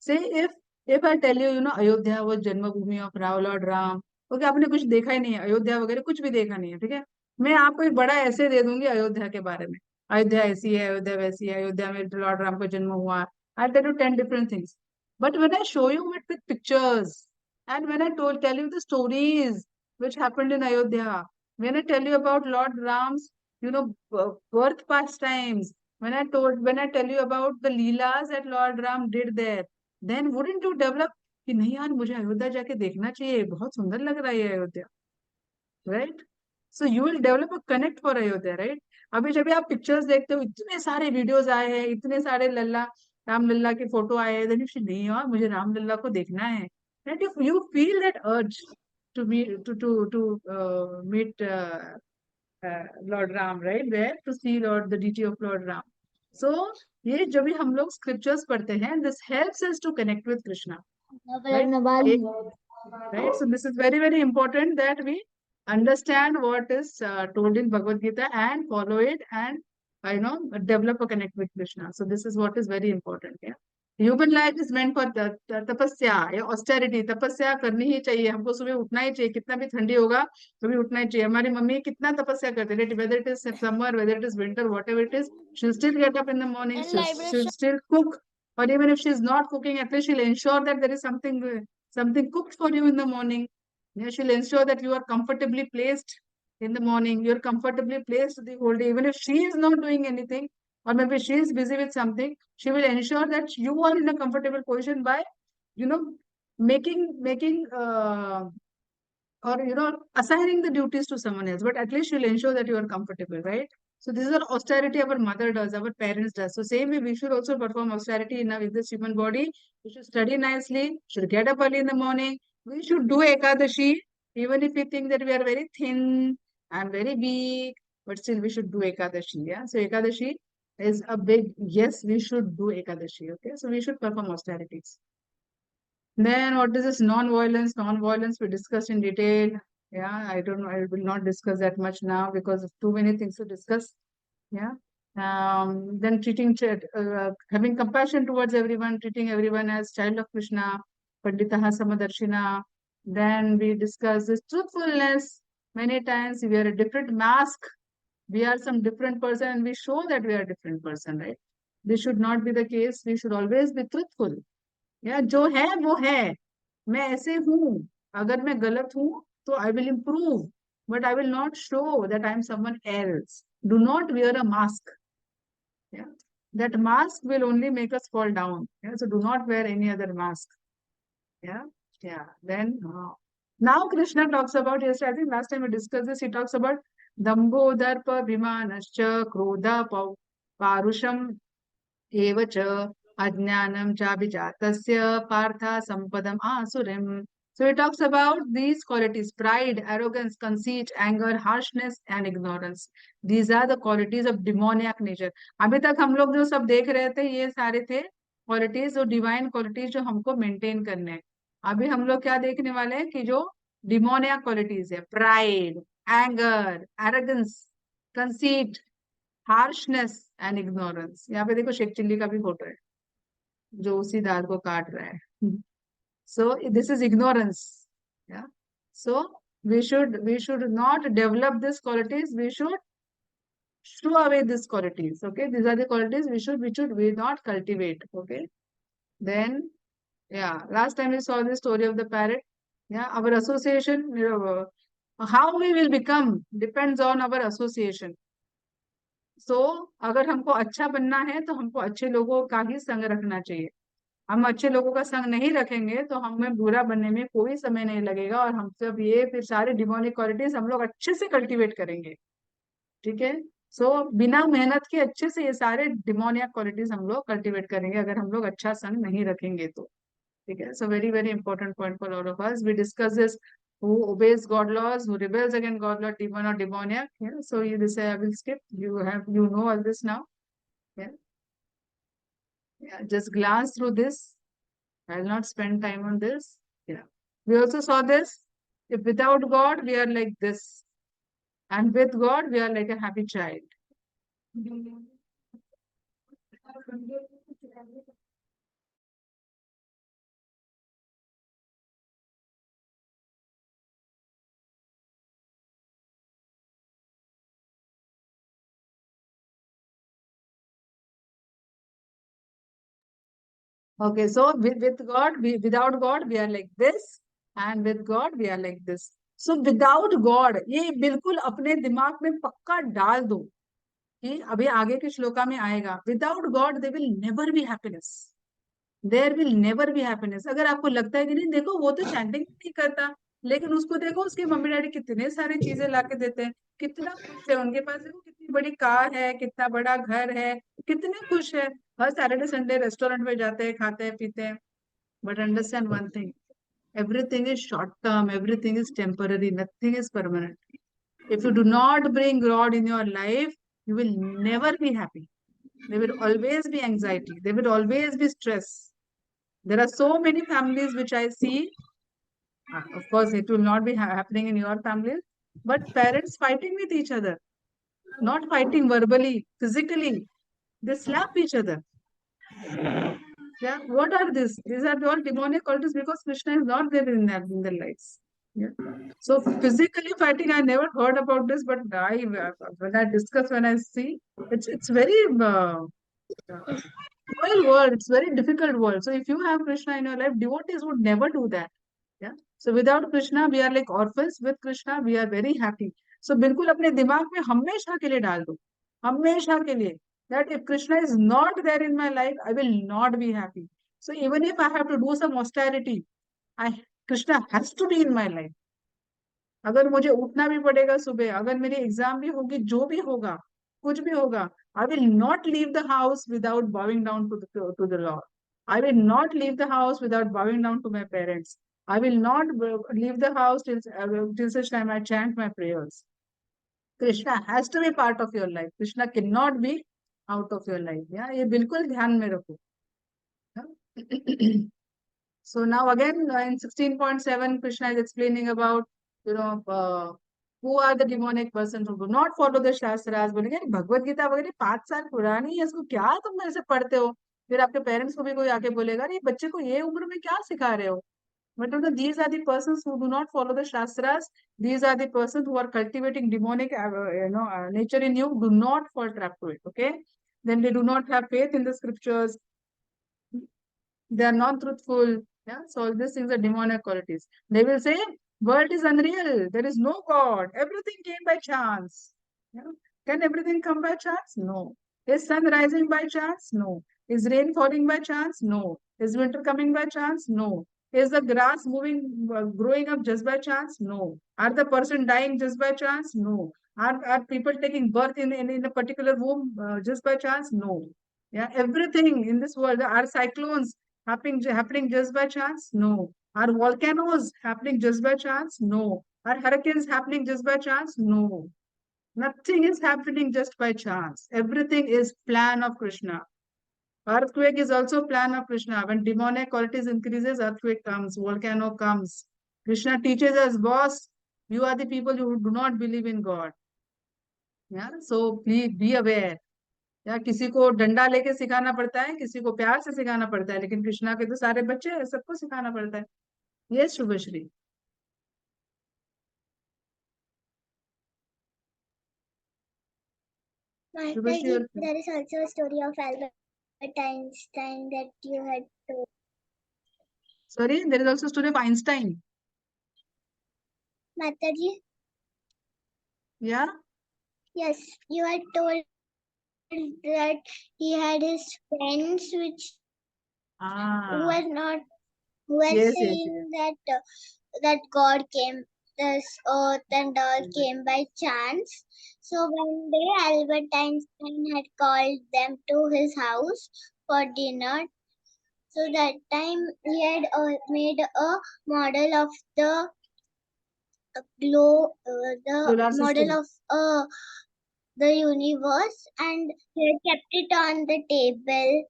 Speaker 1: say if I tell you, you know Ayodhya वो जन्मभूमि of Ram, lord Ram, okay, आपने कुछ देखा ही नहीं है अयोध्या वगैरह, कुछ भी देखा नहीं है, ठीक है, मैं आपको एक बड़ा ऐसे दे दूंगी अयोध्या के बारे में, अयोध्या ऐसी है, अयोध्या वैसी है, अयोध्या में लॉर्ड राम का जन्म हुआ, I tell you 10 different things, but when I show you it with pictures, and when I tell you the stories which happened in Ayodhya, when I tell you about Lord Ram's, you know, birth pastimes, when I tell you about the leelas that Lord Ram did there, then wouldn't you develop कि नहीं यार मुझे अयोध्या जाके देखना चाहिए, बहुत सुंदर लग रहा है ये Ayodhya, right? So you will develop a connect for Ayodhya, right? अभी जब भी आप पिक्चर्स देखते हो, इतने सारे वीडियोस आए हैं, इतने सारे लल्ला राम लल्ला की फोटो आए हैं, then you say, नहीं यार मुझे राम लल्ला को देखना है, right? If you feel that urge to meet Lord Ram, right? There to see the deity of Lord Ram. So ये जब भी हम लोग scriptures पढ़ते हैं, this helps us to connect with Krishna, right? Right? So this is very, very important that we understand what is told in Bhagavad Gita and follow it, and develop a connect with Krishna. So this is what is very important. Yeah. Human life is meant for तपस्या या austerity. तपस्या करनी ही चाहिए, हमको सुबह उठना ही चाहिए, कितना भी ठंडी होगा तो भी उठना ही चाहिए। हमारी मम्मी कितना तपस्या करते हैं, whether it is summer, whether it is winter, whatever it is, she'll still get up in the morning, she'll still cook, or even if she's not cooking, at least she'll ensure that there is something cooked for you in the morning. Yeah, she'll ensure that you are comfortably placed in the morning, you're comfortably placed the whole day, even if she is not doing anything, or maybe she is busy with something, she will ensure that you are in a comfortable position by, you know, making or assigning the duties to someone else, but at least she'll ensure that you are comfortable, right? So this is what austerity our mother does, our parents does. So same way we should also perform austerity in this human body. We should study nicely, should get up early in the morning, we should do ekadashi, even if we think that we are very thin and very weak, but still we should do ekadashi. Yeah, so ekadashi is a big yes, we should do ekadashi. Okay, so we should perform austerities. Then what is this non-violence? Non-violence we discussed in detail. Yeah, I don't know. I will not discuss that much now because of too many things to discuss. Yeah. Then having compassion towards everyone, treating everyone as child of Krishna, Panditaha Samadarshina. Then we discuss this truthfulness. Many times we wear a different mask. We are some different person and we show that we are a different person, right? This should not be the case. We should always be truthful. या जो है वो है, मैं ऐसे हूँ, अगर मैं गलत हूँ तो I will improve, but I will not show that I am someone else. Do not wear a mask. Yeah, that mask will only make us fall down. Yeah, so do not wear any other mask. Yeah. Then now Krishna talks about, yes, I think last time we discussed this, he talks about dambho darpa vimanascha krodha parusham एव च अज्ञानं चाभिजातस्य Partha संपदम आसुरिम. So it talks about these qualities: pride, arrogance, conceit, anger, harshness and ignorance. These are the qualities of demoniac nature. अभी तक हम लोग जो सब देख रहे थे ये सारे थे क्वालिटीज और डिवाइन क्वालिटीज जो हमको मेंटेन करने हैं. अभी हम लोग क्या देखने वाले हैं कि जो डिमोनियक क्वालिटीज है: pride, anger, arrogance, conceit, harshness and ignorance. यहाँ पे देखो शेख चिल्ली का भी फोटो है जो उसी दाल को काट रहा है. So this is ignorance. Yeah. So we should not develop these qualities. We should shoo away these qualities. Okay. These are the qualities we not cultivate. Okay. Then yeah. Last time we saw the story of the parrot. Yeah. Our association. How we will become depends on our association. So अगर हमको अच्छा बनना है तो हमको अच्छे लोगों का ही संग रखना चाहिए. हम अच्छे लोगों का संग नहीं रखेंगे तो हमें बुरा बनने में कोई समय नहीं लगेगा और हम सब ये फिर सारे डिमोनिक क्वालिटीज हम लोग अच्छे से कल्टीवेट करेंगे. ठीक है. सो बिना मेहनत के अच्छे से ये सारे डिमोनियक क्वालिटीज हम लोग कल्टीवेट करेंगे अगर हम लोग अच्छा संग नहीं रखेंगे तो. ठीक है. So very very important point for all of us. We discuss this: who obeys God laws, who rebels against God law, demon or demoniac. Yeah. So you this I will skip. You know all this now. Yeah. Yeah. Just glance through this. I'll not spend time on this. Yeah. We also saw this. If without God, we are like this. And with God, we are like a happy child. Okay, so with God, without God, we are like this. And with God, we are like this. So without God, ये बिल्कुल अपने दिमाग में पक्का डाल दो कि अभी आगे के श्लोका में आएगा. Without God, there will never be happiness. There will never be happiness. अगर आपको लगता है कि नहीं, देखो वो तो चैंटिंग नहीं करता, लेकिन उसको देखो उसके मम्मी डैडी कितने सारी चीजें ला के देते हैं, कितना खुश है. उनके पास देखो कितनी बड़ी कार है, कितना बड़ा घर है, कितने खुश है. हर सैटरडे संडे रेस्टोरेंट में जाते हैं, खाते हैं, पीते हैं. But understand one thing: everything is short term, everything is temporary, nothing is permanent. If you do not bring God in your life, you will never be happy. There will always be anxiety, there will always be stress. There are so many families which I see. Of course, it will not be happening in your family, but parents fighting with each other, not fighting verbally, physically. They slap each other. Yeah, what are these? These are all demonic qualities because Krishna is not there in their lives. Yeah. So physically fighting, I never heard about this, but when I see, it's very cruel world. It's very difficult world. So if you have Krishna in your life, devotees would never do that. Yeah. So without Krishna, we are like orphans. With Krishna, we are very happy. So बिल्कुल अपने दिमाग में हमेशा के लिए डाल दो, हमेशा के लिए, that if Krishna is not there in my life, I will not be happy. So even if I have to do some austerity, Krishna has to be in my life. अगर मुझे उठना भी पड़ेगा सुबह, अगर मेरी एग्जाम भी होगी, जो भी होगा, कुछ भी होगा, I will not leave the house without bowing down to the Lord. I will not leave the house without bowing down to my parents. I will not leave the house till such time I chant my prayers. Krishna has to be part of your life. Krishna cannot be out of your life. Yeah, ये बिल्कुल ध्यान में रखो. So now again in 16.7, Krishna is explaining about, who are the demonic persons who do not follow the Shastras. बोलेंगे भगवत गीता वगैरह 5 साल पुरानी है, इसको क्या तुम मेरे से पढ़ते हो? फिर आपके पेरेंट्स को भी कोई आके बोलेगा, अरे बच्चे को ये उम्र में क्या सिखा रहे हो? But these are the persons who do not follow the Shastras. These are the persons who are cultivating demonic nature in you. Do not fall trap to it. Okay? Then they do not have faith in the scriptures. They are not truthful. Yeah. So all these things are demonic qualities. They will say, world is unreal. There is no God. Everything came by chance. Yeah. Can everything come by chance? No. Is sun rising by chance? No. Is rain falling by chance? No. Is winter coming by chance? No. Is the grass growing up just by chance? No. Are the person dying just by chance? No. Are people taking birth in a particular womb just by chance? No. Yeah. Everything in this world, are cyclones happening just by chance? No. Are volcanoes happening just by chance? No. Are hurricanes happening just by chance? No. Nothing is happening just by chance. Everything is plan of Krishna. Earthquake is also plan of Krishna. When demonic qualities increases, earthquake comes, volcano comes. Krishna teaches us, boss, you are the people who do not believe in God. Yeah, so please be aware. या किसी को डंडा लेके सिखाना पड़ता है, किसी को प्यार से सिखाना पड़ता है, लेकिन कृष्णा के तो सारे बच्चे हैं, सबको सिखाना पड़ता है. Yes, Shubhashree. Shubhashri,
Speaker 9: Mataji, there is also a story of Albert Einstein that you had told.
Speaker 1: sorry, there is also a story of Einstein.
Speaker 9: Mataji,
Speaker 1: Yeah.
Speaker 9: yes, you had told that he had his friends who
Speaker 1: Ah.
Speaker 9: were not, who were
Speaker 1: Yes, yes,
Speaker 9: saying that God came, this earth and all came by chance. So one day Albert Einstein had called them to his house for dinner. So that time he had made a model of the
Speaker 1: Solar
Speaker 9: model
Speaker 1: system.
Speaker 9: of the universe, and he had kept it on the table.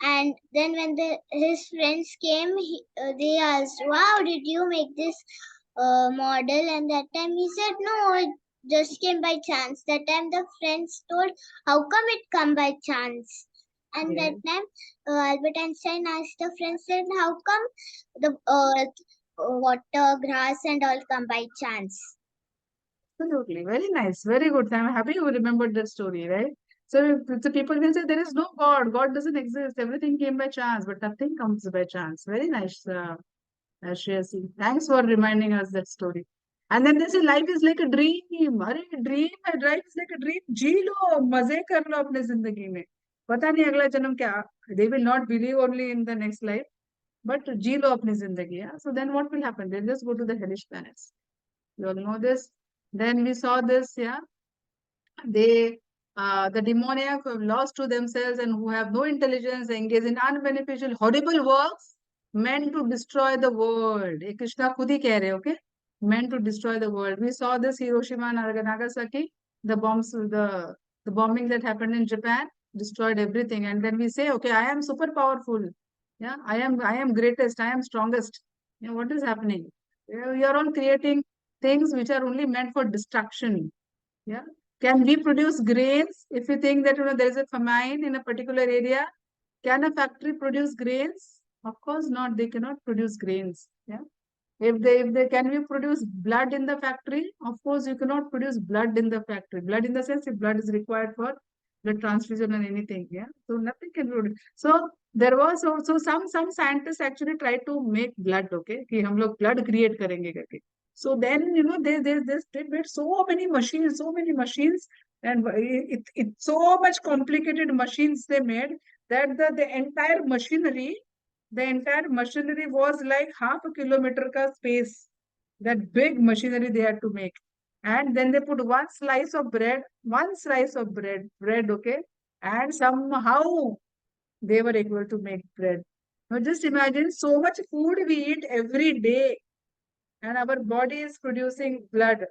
Speaker 9: And then when his friends came, they asked, "Wow, did you make this model?" And that time he said, "No, it just came by chance." That time the friends told, "How come it come by chance?" And that time Albert Einstein asked the friends, said, "How come the earth, water, grass and all come by chance?"
Speaker 1: Absolutely. Very nice. Very good. I'm happy you remembered that story, right? So the people will say there is no God. God doesn't exist. Everything came by chance, but nothing comes by chance. Very nice, Shreyasi. Thanks for reminding us that story. And then they say life is like a dream. अरे dream है, life is like a dream. जी लो, मजे कर लो अपने जिंदगी में. पता नहीं अगला जन्म क्या. They will not believe only in the next life, but जी लो अपनी जिंदगी. Yeah? So then what will happen? They'll just go to the hellish planets. You all know this. Then we saw this, yeah. They, the demoniac who have lost to themselves and who have no intelligence, engage in unbeneficial, horrible works meant to destroy the world. ये कृष्णा खुद ही कह रहे, okay? Meant to destroy the world. We saw this Hiroshima and Nagasaki, the bombs, the bombing that happened in Japan destroyed everything. And then we say, okay, I am super powerful. Yeah, I am greatest. I am strongest. Yeah, what is happening? You are all creating things which are only meant for destruction. Yeah. Can we produce grains if we think that there is a famine in a particular area? Can a factory produce grains? Of course not. They cannot produce grains. Yeah. If they can we produce blood in the factory? Of course, you cannot produce blood in the factory. Blood in the sense if blood is required for blood transfusion and anything. Yeah. So nothing can be produced. So there was also some scientists actually tried to make blood. Okay, कि हम लोग blood create करेंगे करके. So then they made so many machines, and it's so much complicated machines they made that the entire machinery was like half a kilometer ka space. That big machinery they had to make. And then they put one slice of bread, okay? And somehow they were able to make bread. Now just imagine so much food we eat every day, and our body is producing blood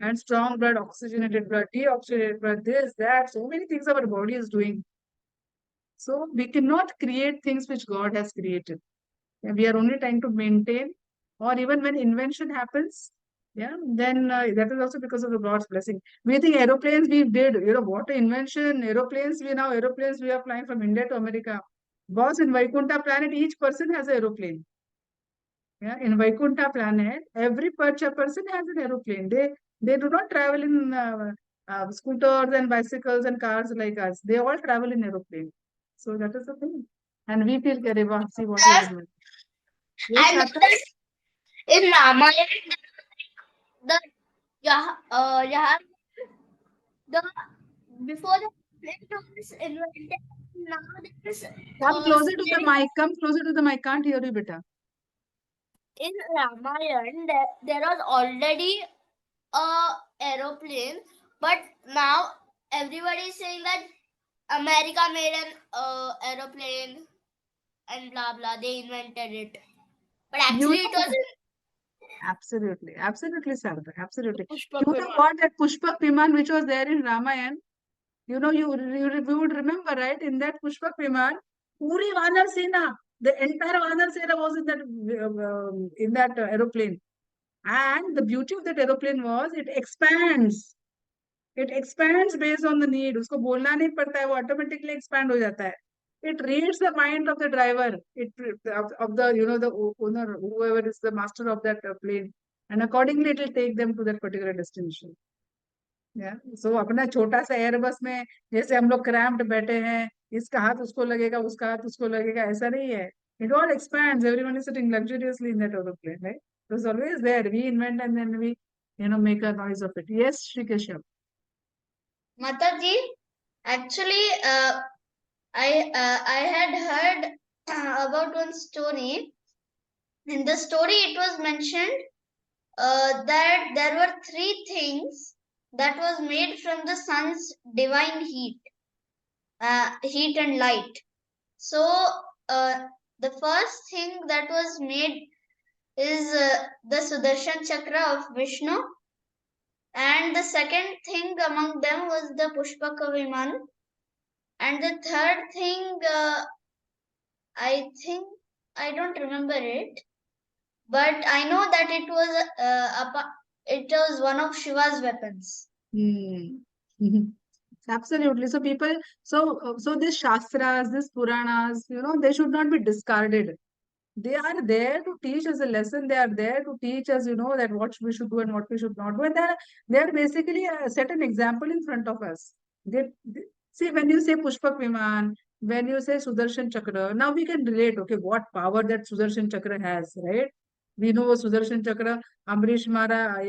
Speaker 1: and strong blood, oxygenated blood, deoxygenated blood, this, that, so many things our body is doing. So we cannot create things which God has created. And we are only trying to maintain, or even when invention happens, yeah, then that is also because of the God's blessing. We think aeroplanes we did, what invention, aeroplanes we are flying from India to America. Boss, in Vaikunta planet, each person has an aeroplane. Yeah, in Vaikunta planet, every person has an aeroplane. They do not travel in scooters and bicycles and cars like us. They all travel in aeroplane. So that is the thing. And we feel, Kareva, see what he is doing. Yes,
Speaker 4: I know
Speaker 1: Shata?
Speaker 4: that in Ramayana, the the before the plane was invented, now there is
Speaker 1: Come closer to the
Speaker 4: steering.
Speaker 1: mic. Come closer to the mic. Can't hear you, beta.
Speaker 4: In Ramayana, there was already a aeroplane, but now everybody is saying that America made an aeroplane and blah blah. They invented it. But actually, it was
Speaker 1: absolutely, Sarada, absolutely.
Speaker 6: Pushpak
Speaker 1: You know
Speaker 6: Viman.
Speaker 1: what, that Pushpak Viman which was there in Ramayana, you know, you would remember, right? In that Pushpak Viman, Puri Vanar Sena, the entire Vanar Sena was in that aeroplane. And the beauty of that aeroplane was it expands. It expands based on the need. उसको बोलना नहीं पड़ता है, वो automatically expand हो जाता है. It reads the mind of the driver, of the, you know, the owner, whoever is the master of that plane, and accordingly it will take them to that particular destination. Yeah. So अपना छोटा सा Airbus में जैसे हम लोग cramped बैठे हैं, इसका हाथ उसको लगेगा, उसका हाथ उसको लगेगा, ऐसा नहीं है. It all expands. Everyone is sitting luxuriously in that aeroplane, right? So it's always there. We invent and then we, make a noise of it. Yes, Shri Keshav.
Speaker 4: Mataji, actually, I had heard about one story. In the story, it was mentioned that there were three things that was made from the sun's divine heat, heat and light. So, the first thing that was made is the Sudarshan Chakra of Vishnu, and the second thing among them was the Pushpaka Viman, and the third thing, I think, I don't remember it, but I know that it was one of Shiva's weapons.
Speaker 1: Absolutely. So people, so these Shastras, these Puranas, they should not be discarded. They are there to teach us a lesson. They are there to teach us, that what we should do and what we should not do. And they are basically set an example in front of us. See, when you say Pushpak Viman, when you say Sudarshan Chakra, now we can relate, okay, what power that Sudarshan Chakra has, right? We know Sudarshan Chakra, Amrish Mara,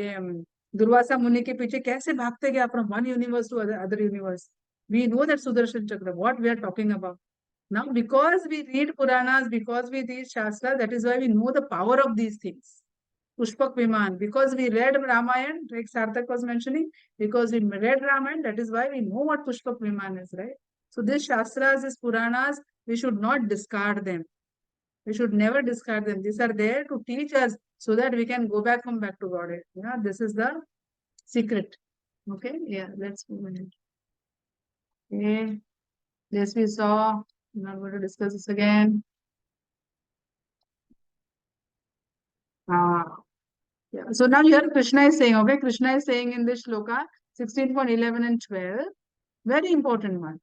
Speaker 1: Durvasa Muni के पीछे कैसे भागते गया from one universe to other universe. We know that Sudarshan Chakra, what we are talking about. Now, because we read Puranas, because we read Shastra, that is why we know the power of these things. Pushpak Viman, because we read Ramayana, like Sarthak was mentioning, because we read Ramayana, that is why we know what Pushpak Viman is, right? So these Shastras, these Puranas, we should not discard them. We should never discard them. These are there to teach us so that we can go back to God. This is the secret. Okay, yeah, let's move ahead. Okay, yes, we saw. I'm not going to discuss this again. Yeah. So now here Krishna is saying, okay, Krishna is saying in this shloka 16.11 and 12, very important one.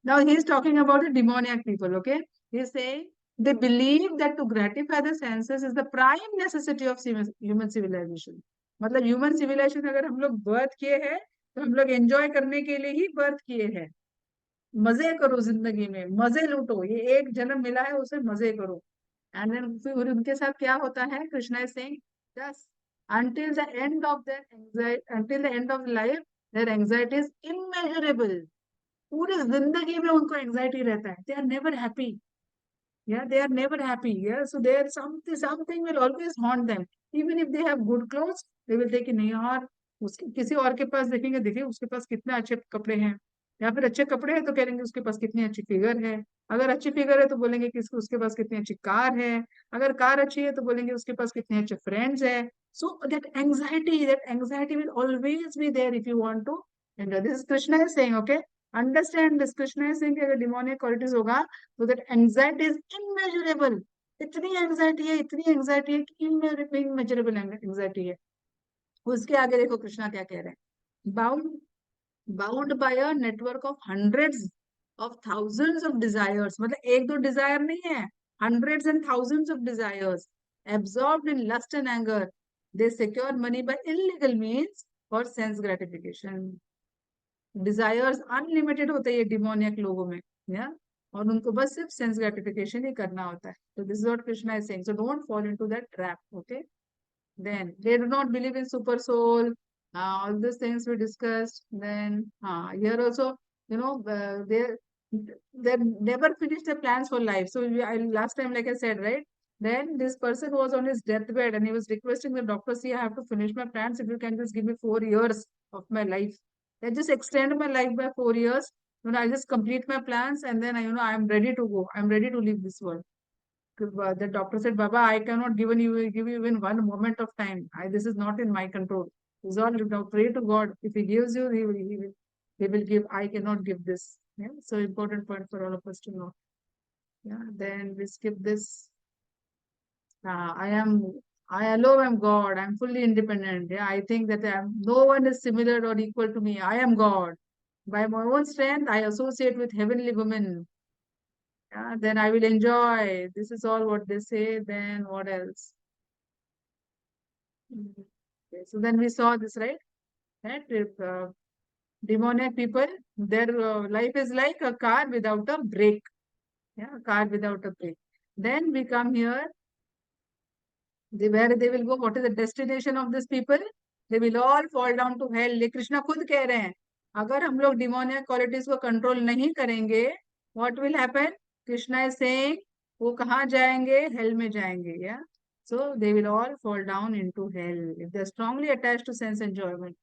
Speaker 1: Now he is talking about the demoniac people, okay? He is saying they believe that to gratify the senses is the prime necessity of human civilization. मतलब human civilization अगर हम लोग birth किए हैं तो हम लोग enjoy करने के लिए ही birth किए हैं. मजे करो जिंदगी में, मजे लूटो, ये एक जन्म मिला है उसे मजे करो. And then फिर उनके साथ क्या होता है? Krishna is saying, thus until the end of their anxiety, until the end of life, their anxiety is immeasurable. पूरी जिंदगी में उनको एंजाइटी रहता है. They are never happy. Yeah, they are never happy. Yeah, so there something will always haunt them. Even if they have good clothes, they will think नहीं यार उसके किसी और के पास देखेंगे, देखिए उसके पास कितने अच्छे कपड़े हैं, या फिर अच्छे कपड़े हैं तो कहेंगे उसके पास कितनी अच्छी फिगर है. अगर अच्छी फिगर है तो बोलेंगे कि उसके पास कितनी अच्छी कार है. अगर कार अच्छी है तो बोलेंगे उसके पास कितने अच्छे फ्रेंड्स है. So that anxiety will always be there if you want to. And this is Krishna is saying, okay, understand this. Krishna is saying कि अगर demonic qualities होगा so that anxiety is immeasurable. इतनी anxiety है कि immeasurable anxiety है. उसके आगे देखो कृष्णा क्या कह रहे हैं. Bound by a network of hundreds of thousands of desires. मतलब एक दो डिजायर नहीं है, hundreds and thousands of desires. Absorbed in lust and anger, they secure money by illegal means for sense gratification. Desires unlimited होते हैं ये demoniac लोगों में, या और उनको बस सिर्फ सेंस ग्रेटिफिकेशन ही करना होता है. तो this is what Krishna is saying. So don't fall into that trap. Okay, then they do not believe in super soul, all these things we discussed. Then here also, they never finish their plans for life. So last time, like I said, right, then this person was on his deathbed and he was requesting the doctor, see, I have to finish my plans, if you can just give me 4 years of my life, then just extend my life by 4 years. I just complete my plans and then I am ready to go, I'm ready to leave this world. The doctor said, Baba, I cannot give you even one moment of time. This is not in my control. It's all, pray to God. If He gives you, He will give. I cannot give this. Yeah. So important point for all of us to know. Yeah. Then we skip this. I alone am God. I'm fully independent. Yeah. I think that no one is similar or equal to me. I am God. By my own strength, I associate with heavenly women. Yeah, then I will enjoy. This is all what they say. Then what else? Okay, so then we saw this, right? That if, demoniac people, their life is like a car without a brake. Yeah, a car without a brake. Then we come here. Where they will go? What is the destination of these people? They will all fall down to hell. ये कृष्णा खुद कह रहे हैं अगर हम लोग demoniac qualities को control नहीं करेंगे, what will happen? Krishna is saying वो कहाँ जाएंगे? Hell में जाएंगे. Yeah. So they will all fall down into hell if they are strongly attached to sense enjoyment.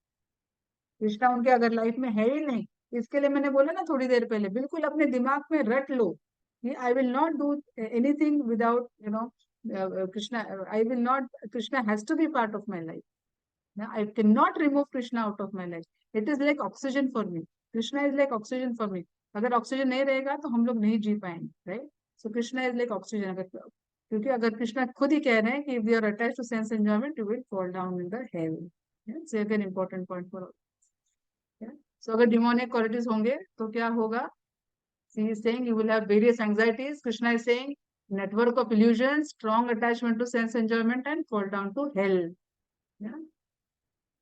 Speaker 1: Krishna उनके अगर लाइफ में है ही नहीं, इसके लिए मैंने बोला ना थोड़ी देर पहले, बिल्कुल अपने दिमाग में रट लो कि I will not do anything without Krishna. I will not. Krishna has to be part of my life. Yeah, I cannot remove Krishna out of my life. It is like oxygen for me. Krishna is like oxygen for me. अगर oxygen नहीं रहेगा तो हम लोग नहीं जी पाएंगे, right? So Krishna is like oxygen. क्योंकि अगर कृष्णा खुद ही कह रहे हैं कि if you are attached to sense enjoyment, you will fall down in the hell. Yeah, so again important point for all. Yeah. So अगर demonic qualities होंगे तो क्या होगा? He is saying you will have various anxieties. Krishna is saying network of illusions, strong attachment to sense enjoyment, and fall down to hell. Yeah.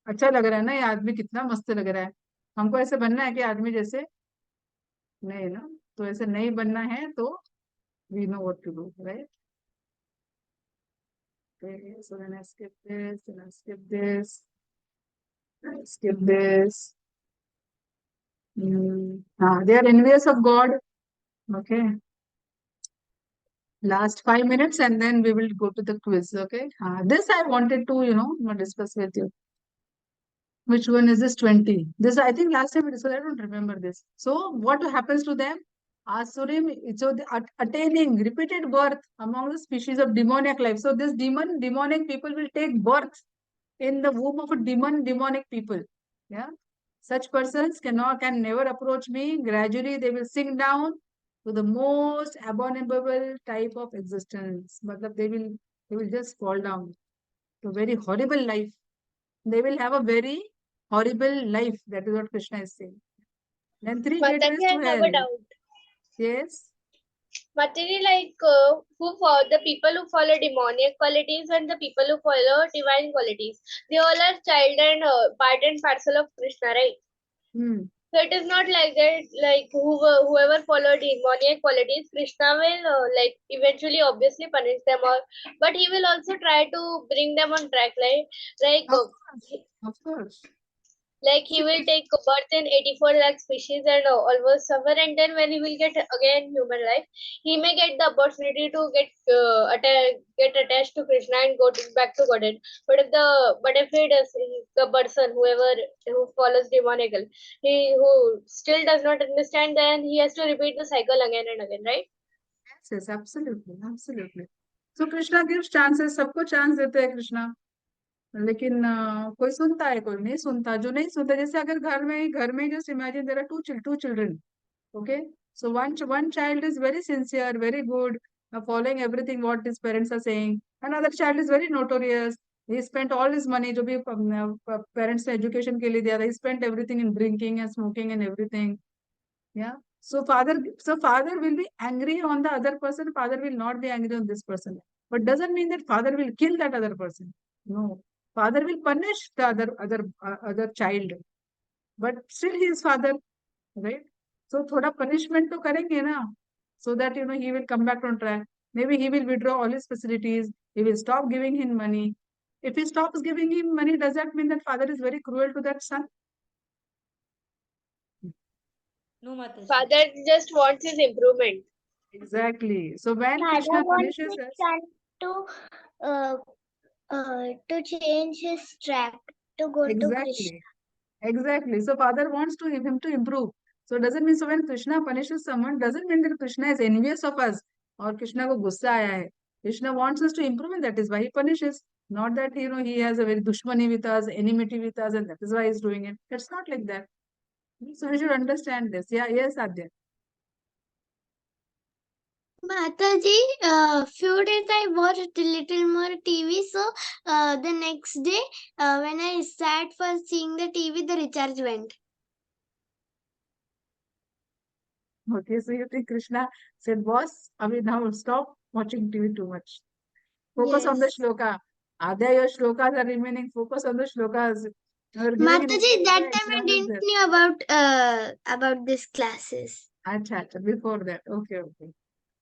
Speaker 1: अच्छा लग रहा है ना? ये आदमी कितना मस्त लग रहा है. हमको ऐसे बनना है कि आदमी जैसे नहीं ना, तो ऐसे नहीं बनना है तो we know what to do, right? Okay, so then I skip this, then I skip this, I skip this. They are envious of God. Okay. Last 5 minutes and then we will go to the quiz. Okay. This I wanted to, discuss with you. Which one is this 20? This I think last time we discussed. I don't remember this. So what happens to them? Asurim, so attaining repeated birth among the species of demoniac life. So this demonic people will take birth in the womb of a demonic people. Yeah. Such persons can never approach me. Gradually they will sink down to the most abominable type of existence. Matlab they will just fall down to a very horrible life. They will have a very horrible life. That is what Krishna is saying. Then 3 gateways
Speaker 3: Mataji, I
Speaker 1: to
Speaker 3: have
Speaker 1: hell.
Speaker 3: a doubt.
Speaker 1: Yes.
Speaker 3: Mataji, the people who follow demoniac qualities and the people who follow divine qualities, they all are child and part and parcel of Krishna, right? So it is not like that, like whoever follow demoniac qualities, Krishna will eventually obviously punish them, but he will also try to bring them on track,
Speaker 1: Of course.
Speaker 3: like he will take birth in 84 lakh species and almost suffer, and then when he will get again human life, he may get the opportunity to get attached to Krishna and back to Godhead. But if he does, the person who follows demonical, who still does not understand, then he has to repeat the cycle again and again, right?
Speaker 1: Yes, absolutely, absolutely. So Krishna gives chances. सबको chance देते हैं कृष्णा. लेकिन कोई सुनता है, कोई नहीं सुनता. जो नहीं सुनता, जैसे अगर घर में just imagine there are two children. Okay, so one child is very sincere, very good, following everything what his parents are saying. Another child is very notorious. He spent all his money जो भी parents ने education के लिए दिया था. He spent everything in drinking and smoking and everything. Yeah. So father will be angry on the other person. Father will not be angry on this person. But doesn't mean that father will kill that other person. No. Father will punish the other child. But still he is father, right? So thoda punishment to करेंगे ना, so that he will come back on track. Maybe he will withdraw all his facilities. He will stop giving him money. If he stops giving him money, does that mean that father is very cruel to that son?
Speaker 8: No, Mataji.
Speaker 3: Father just wants his improvement.
Speaker 1: Exactly. So when
Speaker 9: Father
Speaker 1: Krishna
Speaker 9: wants
Speaker 1: punishes
Speaker 9: his
Speaker 1: us,
Speaker 9: son to change his track to go to Krishna.
Speaker 1: exactly. So father wants him to improve. So doesn't mean, so when Krishna punishes someone, doesn't mean that Krishna is envious of us or Krishna को गुस्सा आया है. Krishna wants us to improve, and that is why he punishes. Not that, he has a very dushmani with us, enmity with us, and that is why he's doing it. It's not like that. So we should understand this. Yeah, yes, Adya.
Speaker 2: Mataji, few days I watched a little more TV. So the next day, when I sat for seeing the TV, the recharge went.
Speaker 1: Okay, so you think Krishna said, boss, I mean, now stop watching TV too much. Focus on the
Speaker 2: Yes.
Speaker 1: shloka. Adya, your shlokas are remaining. Focus on the shlokas. You are giving an
Speaker 2: Mataji, that
Speaker 1: example,
Speaker 2: time I
Speaker 1: what is
Speaker 2: didn't
Speaker 1: there?
Speaker 2: knew about these classes.
Speaker 1: Acha, before that. Okay, okay.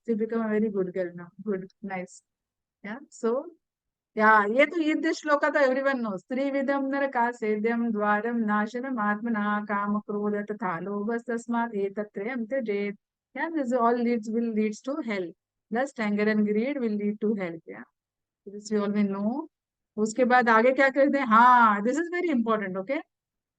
Speaker 1: So you become a very good girl now. Good, nice. Yeah. So, yeah, ये श्लोका तो everyone knows. त्रिविधम नरकासेद्यम Dwaram नाशनम आत्मना काम क्रोध तथा लोभस तस्मात् एतत्त्रयम् त्यजेत्. Yeah, this all will leads to hell. Lust, anger and greed will lead to hell. Yeah, this we all will know. उसके बाद आगे क्या करते हैं? हाँ, this is very important. Okay.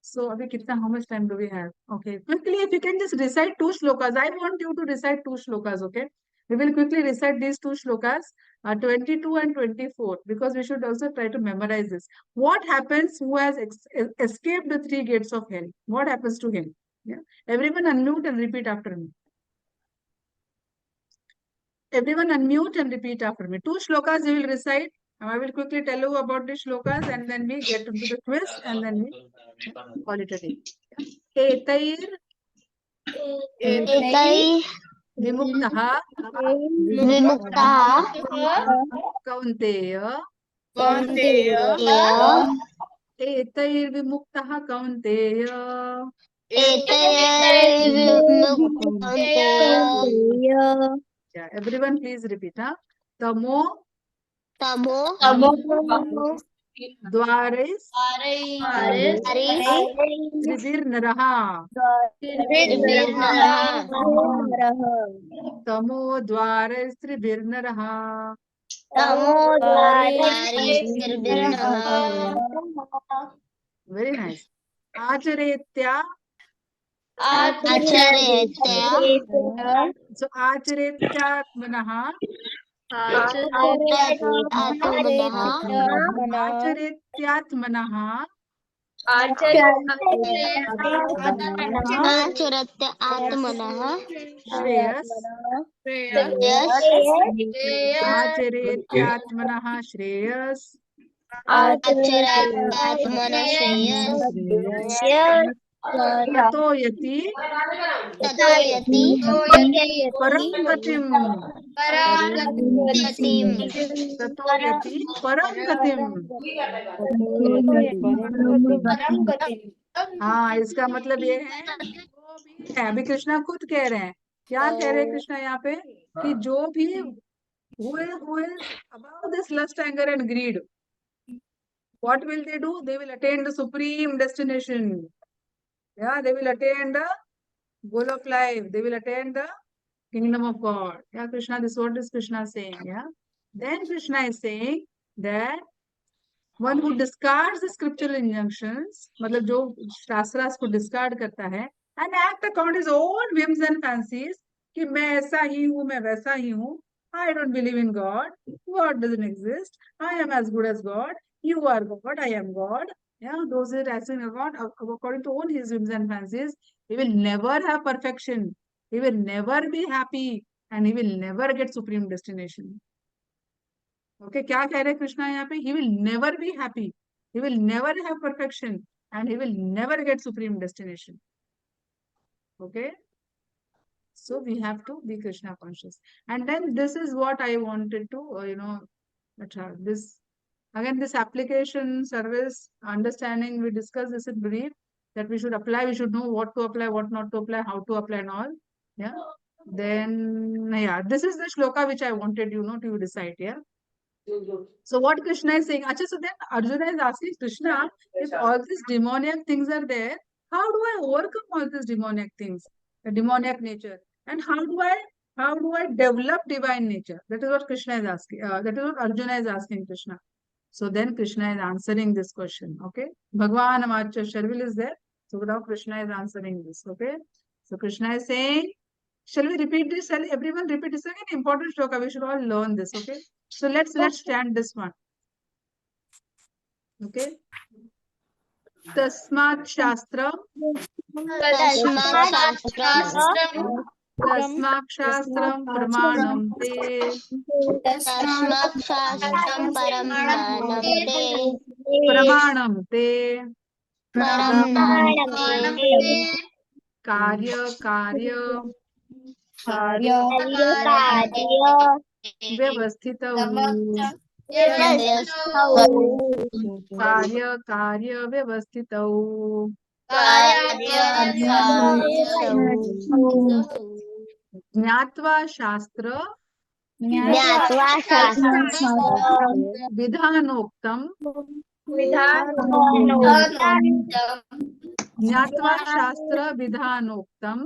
Speaker 1: So अभी कितना, how much time do we have? Okay, quickly if you can just recite 2 shlokas. I want you to recite 2 shlokas, okay? We will quickly recite these 2 shlokas, 22 and 24, because we should also try to memorize this. What happens who has escaped the 3 gates of hell? What happens to him? Yeah. Everyone unmute and repeat after me. Everyone unmute and repeat after me. 2 shlokas you will recite. I will quickly tell you about the shlokas and then we get into the quiz and then we call it a day. Etair
Speaker 2: एतैः
Speaker 1: विमुक्तः
Speaker 2: विमुक्तः
Speaker 1: कौन्तेय
Speaker 6: कौन्तेय
Speaker 1: एतैर्विमुक्तः कौन्तेय Yeah, everyone please repeat. तमो द्वारैस् त्रिभिर्नरः तमो द्वारैस्त्रिभिर्नरः Very nice. आचरेत्या So आचरेत्यात्मनः आचरेत्यात्मनः Shreyas आचरेत्यात्मनः Shreyas ततो यति परं गतिम् ततो यति परं गतिम् हाँ, इसका मतलब ये है जो भी है, अभी कृष्णा खुद कह रहे हैं, क्या कह रहे हैं कृष्णा यहाँ पे, कि जो भी who is above this lust, anger and greed, what will they do? They will attain the supreme destination. Yeah, they will attain the goal of life. They will attain the kingdom of God. Yeah, Krishna, this is what is Krishna saying. Yeah. Then Krishna is saying that one who discards the scriptural injunctions, मतलब जो शास्त्रास को discard करता है, and act according his own whims and fancies, कि मैं ऐसा ही हूँ, मैं वैसा ही हूँ, I don't believe in God, God doesn't exist, I am as good as God, you are God, I am God. Yeah, those are acting according to own his whims and fancies. He will never have perfection. He will never be happy, and he will never get supreme destination. Okay, क्या कह रहे कृष्णा यहाँ पे? He will never be happy. He will never have perfection, and he will never get supreme destination. Okay. So we have to be Krishna conscious. And then this is what I wanted to, this again, this application, service, understanding, we discussed this in brief, that we should apply, we should know what to apply, what not to apply, how to apply and all. Yeah. Then, yeah, this is the shloka which I wanted, to decide. Yeah. So what Krishna is saying, Acha, so then Arjuna is asking Krishna, if all these demoniac things are there, how do I overcome all these demoniac things, the demoniac nature, and how do I develop divine nature? That is what Krishna is asking. That is what Arjuna is asking Krishna. So then Krishna is answering this question. Okay, Bhagwan Amacha Sharvil is there. So now Krishna is answering this. Okay, so Krishna is saying, shall we repeat this? Shall everyone repeat this again? Important shloka. We should all learn this. Okay. So let's stand this one. Okay. Tasmat Shastram. Tasmat Shastram Pramanam Te. Pramanam Te. Karya Vyavasthitau. Karya Vyavasthitau. Jnatva Shastra Vidhanoktam. Jnatva Shastra Vidhanoktam.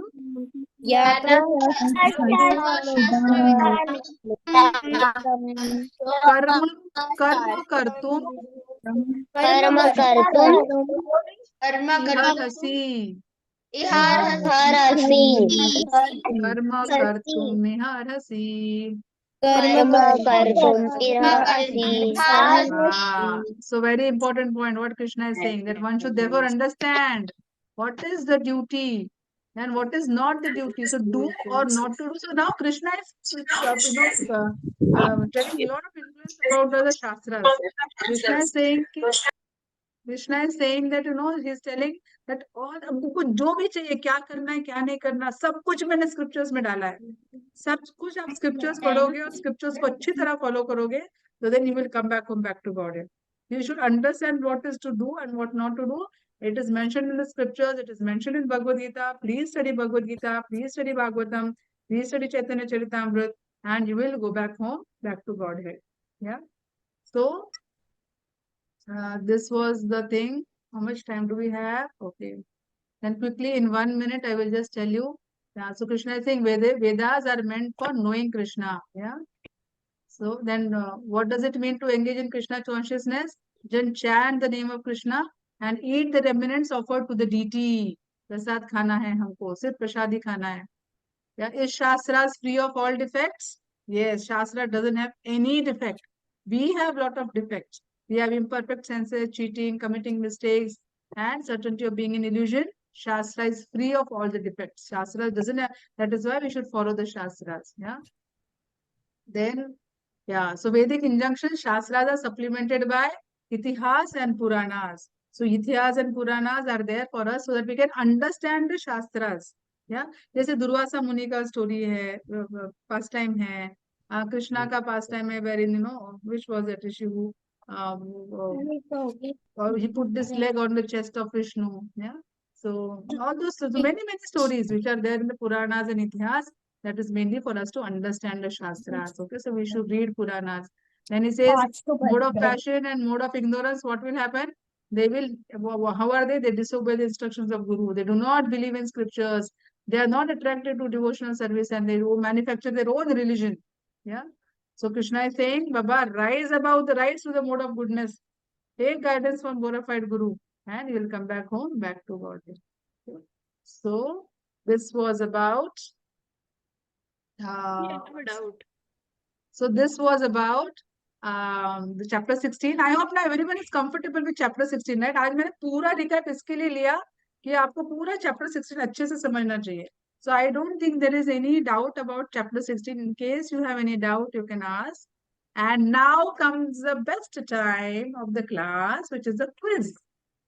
Speaker 1: Karma Kartum Iharhasi. Karma Kartum Iharhasi. So very important point what Krishna is saying, that one should therefore understand what is the duty and what is not the duty. So do or not to do. So now Krishna is telling a lot of influence about the Shastras. Krishna is saying that he's telling that all हमको जो भी चाहिए, क्या करना है क्या नहीं करना, सब कुछ मैंने स्क्रिप्चर्स में डाला है. सब कुछ आप स्क्रिप्चर्स पढ़ोगे और स्क्रिप्चर्स को अच्छी तरह फॉलो करोगे, so then you will come back to God. You should understand what is to do and what not to do. It is mentioned in the scriptures. It is mentioned in Bhagavad Gita. Please study Bhagavad Gita. Please study Bhagavatam. Please study Chaitanya Charitamrita, and you will go back home, back to Godhead. Yeah. So this was the thing. How much time do we have? Okay. Then quickly in 1 minute, I will just tell you. Yeah. So Krishna is saying Vedas are meant for knowing Krishna. Yeah. So then what does it mean to engage in Krishna consciousness? Then chant the name of Krishna and eat the remnants offered to the deity. Prasad khana hai humko. Sirf prasadi khana hai. Yeah. Is Shastras free of all defects? Yes. Shastra doesn't have any defect. We have lot of defects. We have imperfect senses, cheating, committing mistakes, and certainty of being in illusion. Shastra is free of all the defects. Shastra doesn't have, that is why we should follow the Shastras. Yeah. Then, yeah, so Vedic injunctions, Shastras are supplemented by Itihas and Puranas. So Itihas and Puranas are there for us so that we can understand the Shastras. Yeah, जैसे दुर्वासा मुनि का story है, past time है, कृष्णा का past time है, wherein which was that issue, he put this leg on the chest of Vishnu. Yeah, so all those, so many stories which are there in the Puranas and Itihas, that is mainly for us to understand the Shastras. Okay, so we should read Puranas. Then he says, mode of passion and mode of ignorance, what will happen? They will, how are they? They disobey the instructions of Guru. They do not believe in scriptures. They are not attracted to devotional service and they manufacture their own religion. Yeah. So Krishna is saying, Baba, rise to the mode of goodness. Take guidance from bona fide Guru and you will come back home, back to God. Okay. So this was about So this was about the chapter 16. I hope now everyone is comfortable with chapter 16, right? आज मैंने पूरा recap इसके लिए लिया कि आपको पूरा chapter 16 अच्छे से समझना चाहिए. So I don't think there is any doubt about chapter 16. In case you have any doubt, you can ask. And now comes the best time of the class, which is the quiz.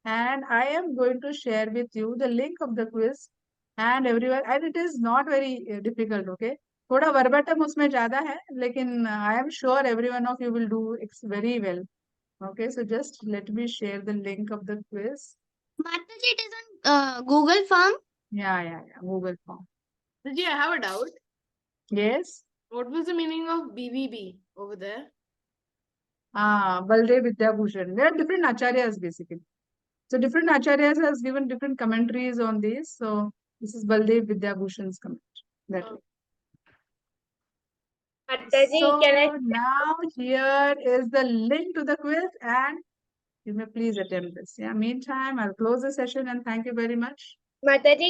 Speaker 1: And I am going to share with you the link of the quiz. And everyone, and it is not very difficult, okay? थोड़ा verbatim उसमें ज्यादा है, लेकिन I am sure every one of you will do very well. Okay, so just let me share the link of the quiz.
Speaker 2: Mataji, it is on Google Form.
Speaker 1: Yeah, Google Form.
Speaker 6: Ji, I have a doubt.
Speaker 1: Yes.
Speaker 6: What was the meaning of BVB over there?
Speaker 1: Baldev Vidyabhushan. There are different acharyas basically. So different acharyas has given different commentaries on this. So this is Baldev Vidyabhushan's comment. That way. So now here is the link to the quiz and you may please attempt this. Yeah. Meantime, I'll close the session and thank you very much.
Speaker 3: Mataji,